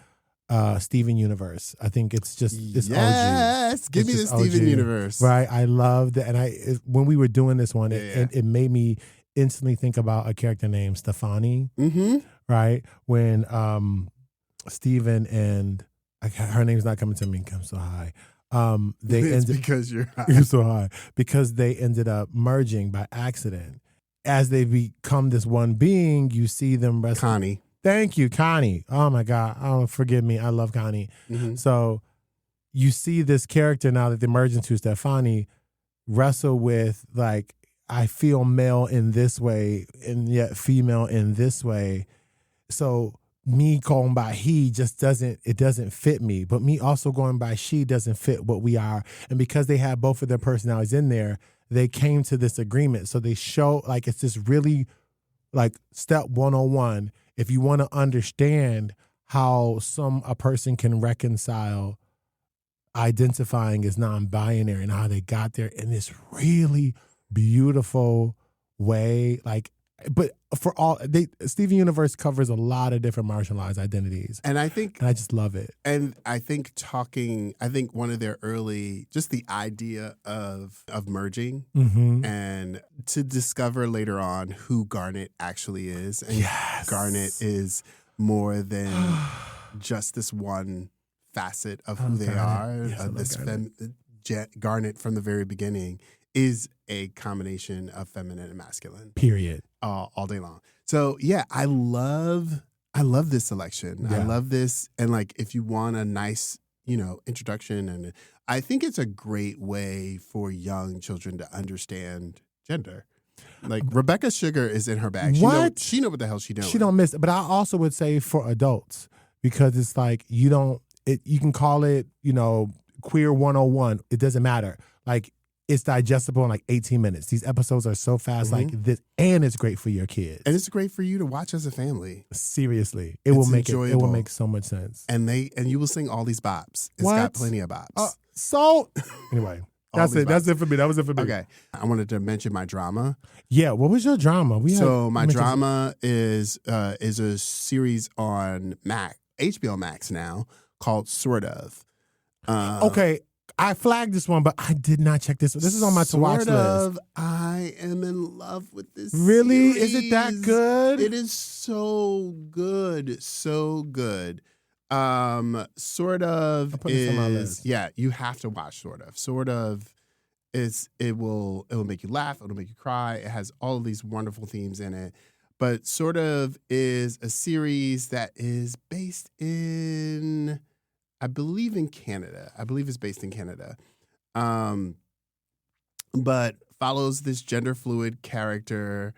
Steven Universe. I think it's just it's yes. OG. Give me the Steven Universe. Right. I loved it, and when we were doing this one, it made me instantly think about a character named Stefani. Right. When Steven and her name's not coming to me. I'm so high. Because you're high. You're so high because they ended up merging by accident. As they become this one being, you see them wrestle. Connie. Thank you, Connie. Oh my God. Oh, forgive me. I love Connie. So you see this character now that they merge into Stefani wrestle with like, I feel male in this way and yet female in this way. So me going by he just doesn't fit me. But me also going by she doesn't fit what we are. And because they have both of their personalities in there, they came to this agreement. So they show like it's this really like step 101. If you want to understand how a person can reconcile identifying as non-binary and how they got there in this really beautiful way, like, but for all Steven Universe covers a lot of different marginalized identities, and I just love it. And I think one of their early, just the idea of merging and to discover later on who Garnet actually is, and Garnet is more than just this one facet of who they are. Yes, Garnet from the very beginning is a combination of feminine and masculine. Period. All day long. So yeah, I love I love this selection. I love this. And like, if you want a nice, introduction, and I think it's a great way for young children to understand gender. Like Rebecca Sugar is in her bag. What? She know what the hell she doing. She don't miss it. But I also would say for adults, because it's like you can call it, Queer 101. It doesn't matter. Like it's digestible in like 18 minutes. These episodes are so fast, like this, and it's great for your kids. And it's great for you to watch as a family. Seriously, it will make so much sense. And you will sing all these bops. It's got plenty of bops. So anyway, that's it. That's it for me. That was it for me. Okay, I wanted to mention my drama. Yeah, what was your drama? My drama is a series on HBO Max now called Sort of. Okay. I flagged this one, but I did not check this one. This is on my to-watch list. I am in love with this Really? series. Is it that good? It is so good. So good. Sort of is, on my list. Yeah, you have to watch Sort of. Sort of it will make you laugh, it'll make you cry. It has all of these wonderful themes in it. But Sort of is a series that is based in, I believe it's based in Canada. But follows this gender fluid character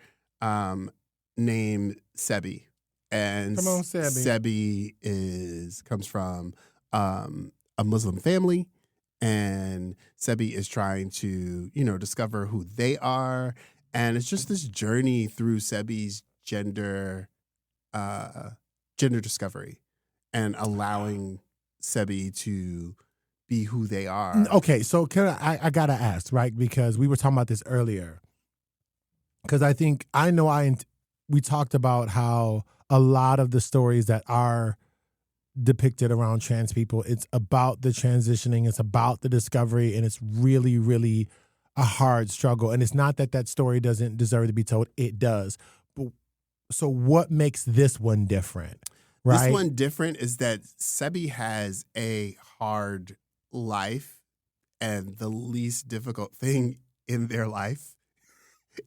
named Sebi. And come on, Sebi. Sebi comes from a Muslim family, and Sebi is trying to, discover who they are. And it's just this journey through Sebi's gender discovery and allowing Sebi to be who they are. Okay, so I gotta ask, right? Because we were talking about this earlier. Because we talked about how a lot of the stories that are depicted around trans people, it's about the transitioning, it's about the discovery, and it's really, really a hard struggle. And it's not that story doesn't deserve to be told; it does. But so, what makes this one different? Right? This one different is that Sebi has a hard life, and the least difficult thing in their life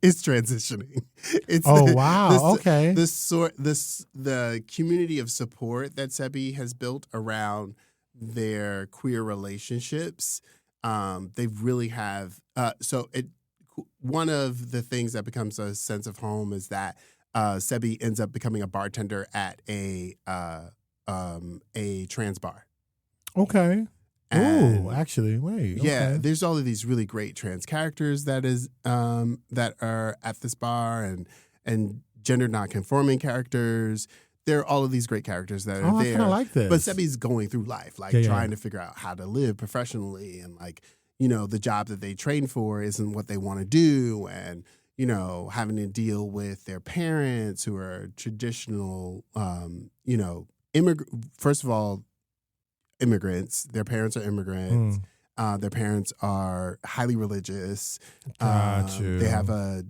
is transitioning. Okay. The community of support that Sebi has built around their queer relationships, they really have. One of the things that becomes a sense of home is that Sebi ends up becoming a bartender at a trans bar. Okay. Oh, actually, wait. Okay. Yeah, there's all of these really great trans characters that are at this bar, and gender nonconforming characters. There are all of these great characters that are there. I kind of like this. But Sebi's going through life, trying to figure out how to live professionally, and the job that they train for isn't what they want to do, and having to deal with their parents who are traditional, first of all, immigrants. Their parents are immigrants. Their parents are highly religious. They have a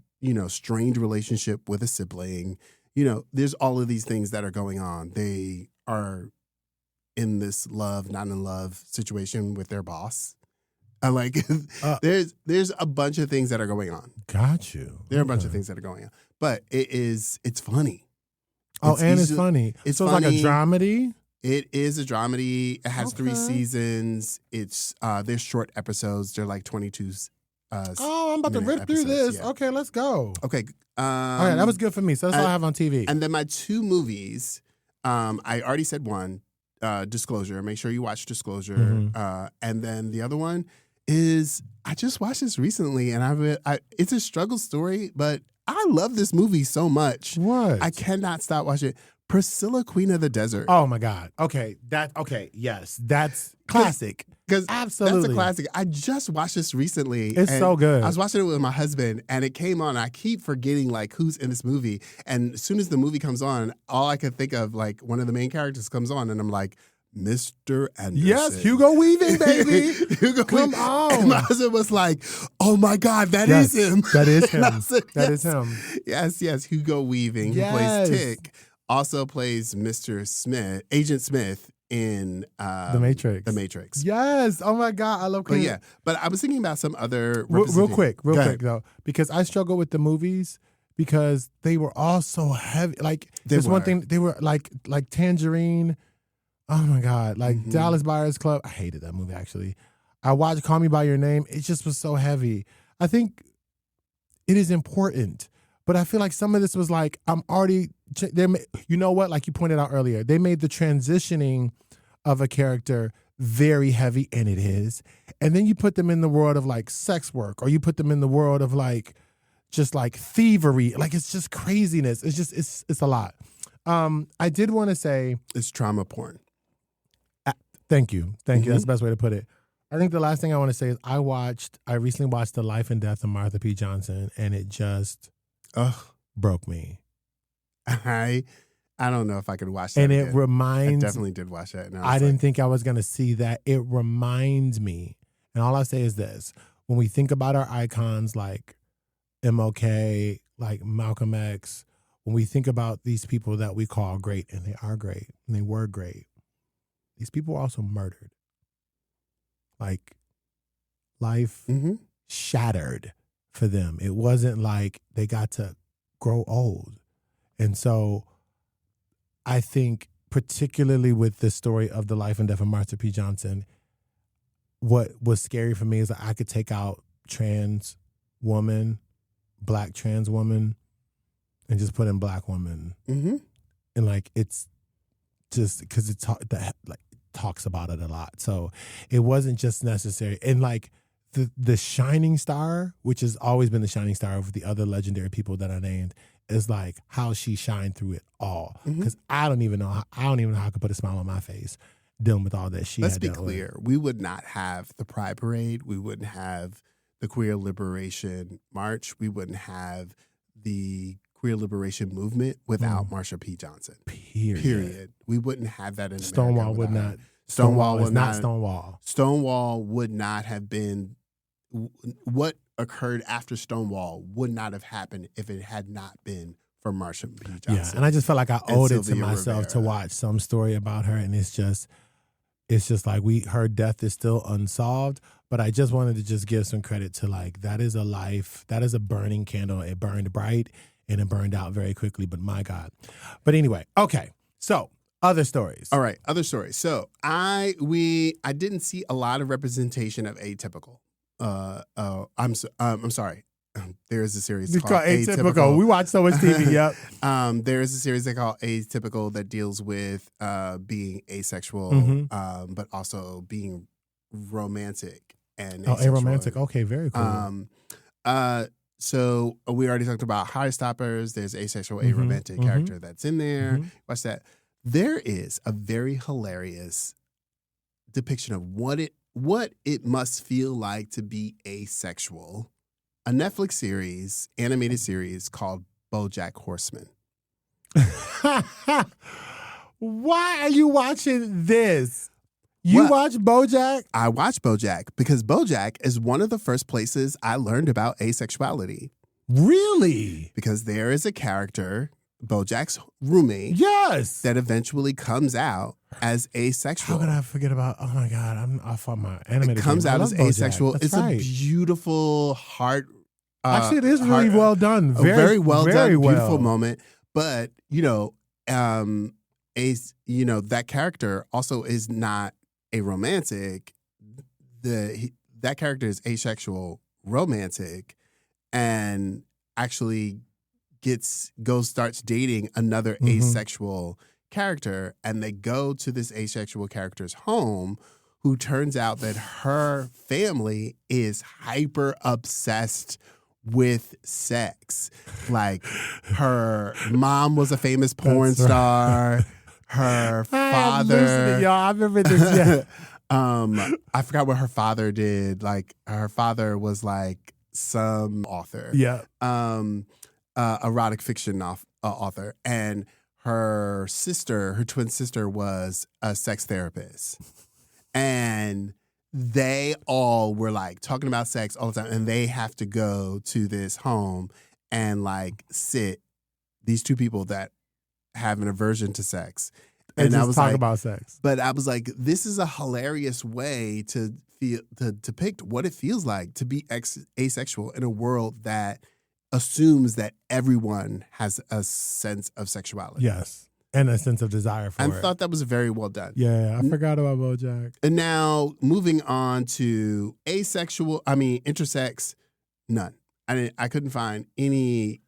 strained relationship with a sibling. There's all of these things that are going on. They are in this love, not in love situation with their boss. There's a bunch of things that are going on. Got you. There are a bunch of things that are going on, but it's funny. It's funny. It's like a dramedy. It is a dramedy. It has 3 seasons. It's they're short episodes. They're like 22. I'm about to rip through this. Yeah. Okay, let's go. Okay. All right, that was good for me. So that's all I have on TV. And then my 2 movies. I already said one. Disclosure. Make sure you watch Disclosure. Mm-hmm. And then the other one is I just watched this recently, and it's a struggle story, but I love this movie so much. What? I cannot stop watching it. Priscilla, Queen of the Desert. Oh my God. Okay. Yes. That's classic. Absolutely. That's a classic. I just watched this recently. It's so good. I was watching it with my husband, and it came on. I keep forgetting who's in this movie. And as soon as the movie comes on, all I could think of one of the main characters comes on, and I'm like, Mr. Anderson. Yes, Hugo Weaving, baby. Come on. And my husband was like, oh my God, that is him. That is him. Said, that is him. Yes, Hugo Weaving, who plays Tick, also plays Mr. Smith, Agent Smith in The Matrix. The Matrix. Yes. Oh my God, I love But yeah, but I was thinking about some other real quick though, because I struggle with the movies because they were all so heavy. Like one thing, they were like Tangerine. Oh my God. Like Dallas Buyers Club. I hated that movie actually. I watched Call Me by Your Name. It just was so heavy. I think it is important, but I feel like some of this was like, I'm already, you know what? Like you pointed out earlier, they made the transitioning of a character very heavy, and it is. And then you put them in the world of like sex work, or you put them in the world of like, just like thievery. Like it's just craziness. It's just, it's a lot. I did want to say. It's trauma porn. Thank you. That's the best way to put it. I think the last thing I want to say is I recently watched The Life and Death of Martha P. Johnson, and it just broke me. I don't know if I could watch that. And again. It reminds. I definitely did watch that. I didn't think I was going to see that. It reminds me, and all I say is this: when we think about our icons like MLK, like Malcolm X, when we think about these people that we call great, and they are great, and they were great, these people were also murdered. Like, life shattered for them. It wasn't like they got to grow old. And so I think particularly with the story of The Life and Death of Martha P. Johnson, what was scary for me is that I could take out trans woman, black trans woman, and just put in black woman. And like, it's just because it talks about it a lot. So it wasn't just necessary. And like the shining star, which has always been the shining star over the other legendary people that I named, is like how she shined through it all. Because I don't even know how I could put a smile on my face dealing with all that she Let's had be dealt clear. with. We would not have the Pride Parade. We wouldn't have the Queer Liberation March. We wouldn't have the Queer Liberation Movement without Marsha P. Johnson. Period. We wouldn't have that in Stonewall America would not. Stonewall is not Stonewall. Stonewall would not have been what occurred after Stonewall would not have happened if it had not been for Marsha P. Johnson. Yeah, and I just felt like I owed it to myself Rivera. to watch some story about her, and it's just like her death is still unsolved. But I just wanted to just give some credit to like, that is a life, that is a burning candle. It burned bright and it burned out very quickly, but my God. But anyway, okay, so other stories. All right, other stories. So I didn't see a lot of representation of atypical. I'm sorry. There is a series called Atypical. We watch so much TV. Yep. There is a series they call Atypical that deals with being asexual, but also being romantic and aromantic. Okay, very cool. So we already talked about Heartstoppers. There's asexual, aromantic character that's in there. Watch that. There is a very hilarious depiction of what it must feel like to be asexual. A Netflix series, animated series called BoJack Horseman. Why are you watching this? You watch BoJack? I watch BoJack because BoJack is one of the first places I learned about asexuality. Really? Because there is a character, BoJack's roommate, yes, that eventually comes out as asexual. How could I forget about? Oh my God, I'm off on my animated. It comes out as asexual. That's it's right. a beautiful heart. Actually, it is really well done. Very well done, beautiful moment. But that character also is not a romantic. That character is asexual, romantic, and actually starts dating another asexual character, and they go to this asexual character's home, who turns out that her family is hyper obsessed with sex. Like, her mom was a famous porn star. Her father, y'all. I remember this. Yeah. I forgot what her father did. Like, her father was like some author. Yeah. Erotic fiction author, and her twin sister, was a sex therapist, and they all were like talking about sex all the time, and they have to go to this home and like sit these two people that have an aversion to sex, and I was talk about sex. But I was like, this is a hilarious way to depict what it feels like to be asexual in a world that assumes that everyone has a sense of sexuality. Yes. And a sense of desire for it. I thought that was very well done. Yeah, I forgot about BoJack. And now moving on to intersex, none. I couldn't find any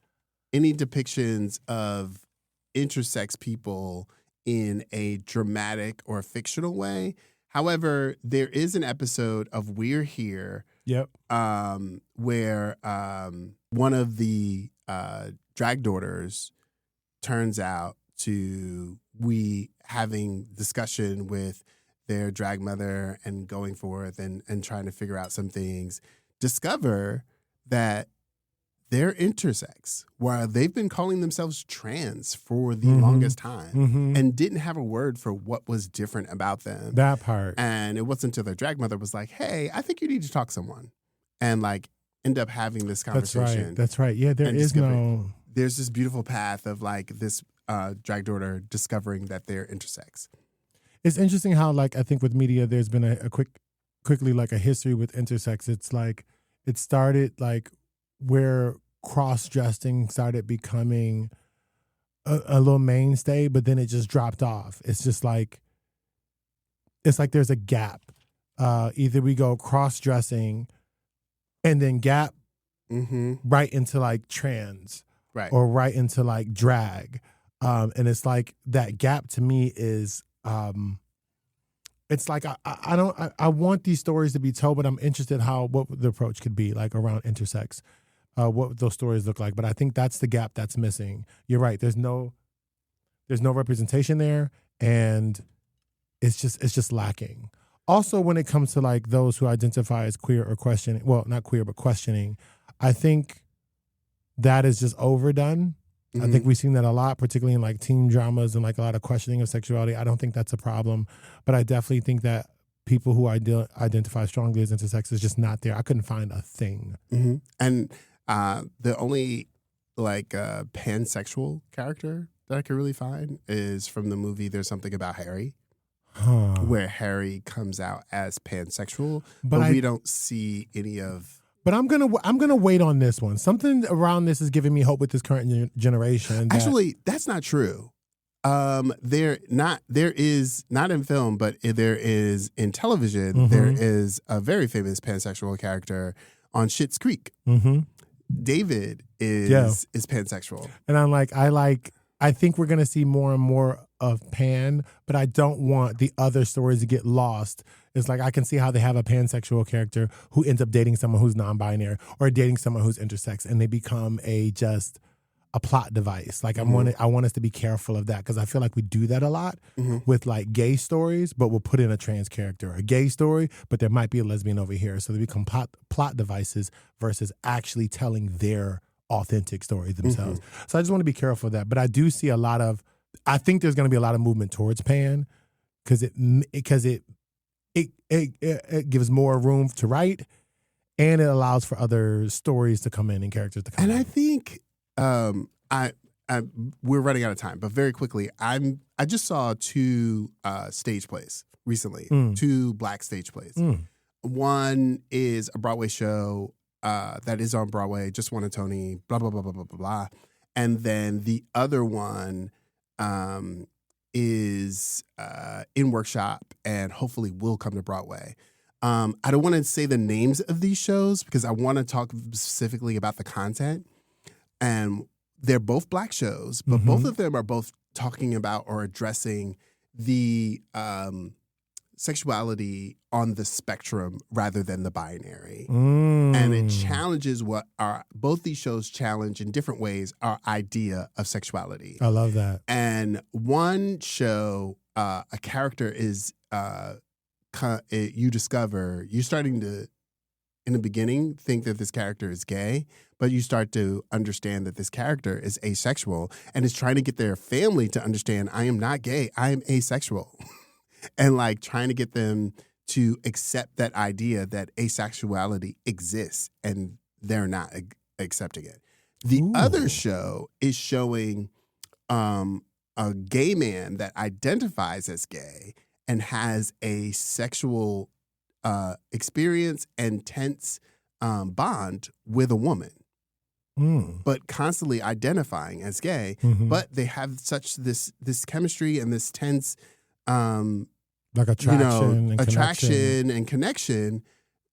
depictions of intersex people in a dramatic or fictional way. However, there is an episode of We're Here. Yep. Where one of the drag daughters turns out to having discussion with their drag mother and going forth and trying to figure out some things, discover that they're intersex, while they've been calling themselves trans for the longest time and didn't have a word for what was different about them. That part. And it wasn't until their drag mother was like, hey, I think you need to talk to someone. And like end up having this conversation. That's right. Yeah, there's this beautiful path of like this drag daughter discovering that they're intersex. It's interesting how like I think with media there's been a quickly like a history with intersex. It's like it started like where cross-dressing started becoming a little mainstay, but then it just dropped off. It's just like there's a gap. Either we go cross-dressing and then gap right into like trans, right, or right into like drag, and it's like that gap to me is it's like I want these stories to be told, but I'm interested what the approach could be like around intersex, what those stories look like. But I think that's the gap that's missing. You're right. There's no representation there, and it's just lacking. Also, when it comes to like those who identify as queer or questioning, well, not queer, but questioning, I think that is just overdone. I think we've seen that a lot, particularly in like teen dramas and like a lot of questioning of sexuality. I don't think that's a problem, but I definitely think that people who identify strongly as intersex is just not there. I couldn't find a thing. And the only like pansexual character that I could really find is from the movie There's Something About Harry. Where Harry comes out as pansexual, but we don't see any of. But I'm gonna wait on this one. Something around this is giving me hope with this current generation. Actually, that's not true. There is not in film, but there is in television. There is a very famous pansexual character on Schitt's Creek. David is pansexual, and I think we're gonna see more and more of pan, but I don't want the other stories to get lost. It's like I can see how they have a pansexual character who ends up dating someone who's non-binary or dating someone who's intersex, and they become a plot device. Like I want us to be careful of that, because I feel like we do that a lot with like gay stories, but we'll put in a trans character, a gay story, but there might be a lesbian over here. So they become plot devices versus actually telling their authentic story themselves. So I just want to be careful of that. But I do see I think there's going to be a lot of movement towards pan because it gives more room to write, and it allows for other stories to come in and characters to come in. And I think we're running out of time, but very quickly, I just saw two stage plays recently, two Black stage plays. One is a Broadway show that is on Broadway, just won a Tony, blah, blah, blah, blah, blah, blah, blah. And then the other one is in workshop and hopefully will come to Broadway. I don't want to say the names of these shows because I want to talk specifically about the content. And they're both Black shows, but both of them are both talking about or addressing the sexuality on the spectrum rather than the binary. And it challenges both these shows challenge in different ways our idea of sexuality. I love that. And one show, a character is, you're starting to, in the beginning, think that this character is gay, but you start to understand that this character is asexual and is trying to get their family to understand, I am not gay, I am asexual. And like trying to get them to accept that idea that asexuality exists and they're not accepting it. The other show is showing a gay man that identifies as gay and has a sexual experience and tense bond with a woman. but constantly identifying as gay. But they have such this chemistry and this tense, like attraction and connection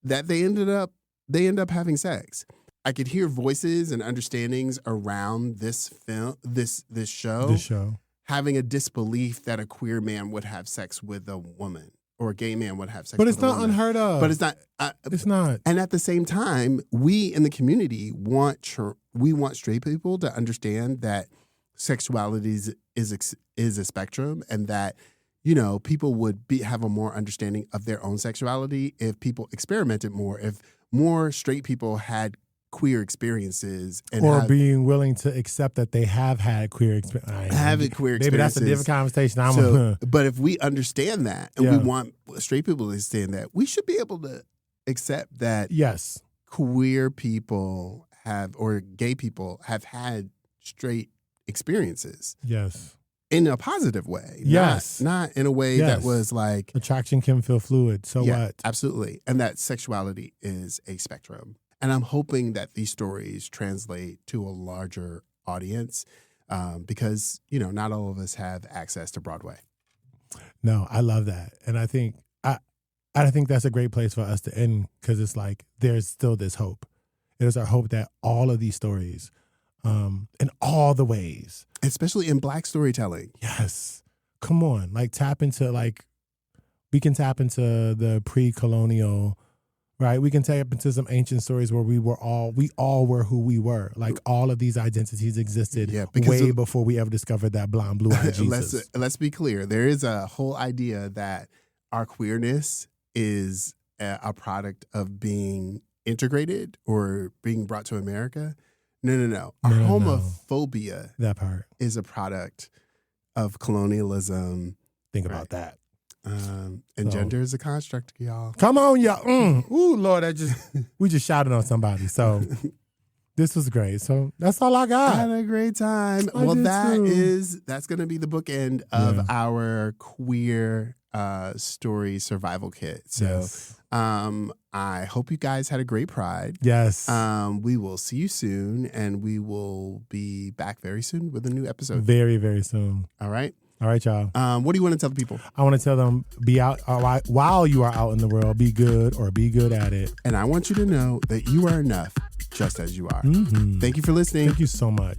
that they end up having sex. I could hear voices and understandings around this film, this show, having a disbelief that a queer man would have sex with a woman or a gay man would have sex with a woman. But it's not unheard of. But it's not. It's not. And at the same time, we in the community want straight people to understand that sexuality is a spectrum, and that people would have a more understanding of their own sexuality if people experimented more, if more straight people had queer experiences, and being willing to accept that they have had queer experiences. Maybe that's a different conversation. But if we understand that, and we want straight people to understand that, we should be able to accept that queer people or gay people have had straight experiences. Yes. In a positive way. Yes. Not in a way that was like... Attraction can feel fluid. So what? Absolutely. And that sexuality is a spectrum. And I'm hoping that these stories translate to a larger audience because, not all of us have access to Broadway. No, I love that. And I think that's a great place for us to end, because it's like there's still this hope. There's our hope that all of these stories, in all the ways, especially in Black storytelling. Yes. Come on. We can tap into the pre-colonial, right? We can tap into some ancient stories where we all were who we were. Like all of these identities existed way before we ever discovered that blonde, blue-eyed Jesus. Let's be clear. There is a whole idea that our queerness is a product of being integrated or being brought to America. No. Our homophobia that part is a product of colonialism. Think about that. And gender is a construct, y'all. Come on, y'all. Ooh, Lord, we just shouted on somebody. So this was great. So that's all I got. I had a great time. That's going to be the bookend of our queer story survival kit. So I hope you guys had a great Pride. Yes. We will see you soon, and we will be back very soon with a new episode. Very, very soon. All right, y'all. What do you want to tell the people? I want to tell them, be out while you are out in the world, be good or be good at it. And I want you to know that you are enough just as you are. Mm-hmm. Thank you for listening. Thank you so much.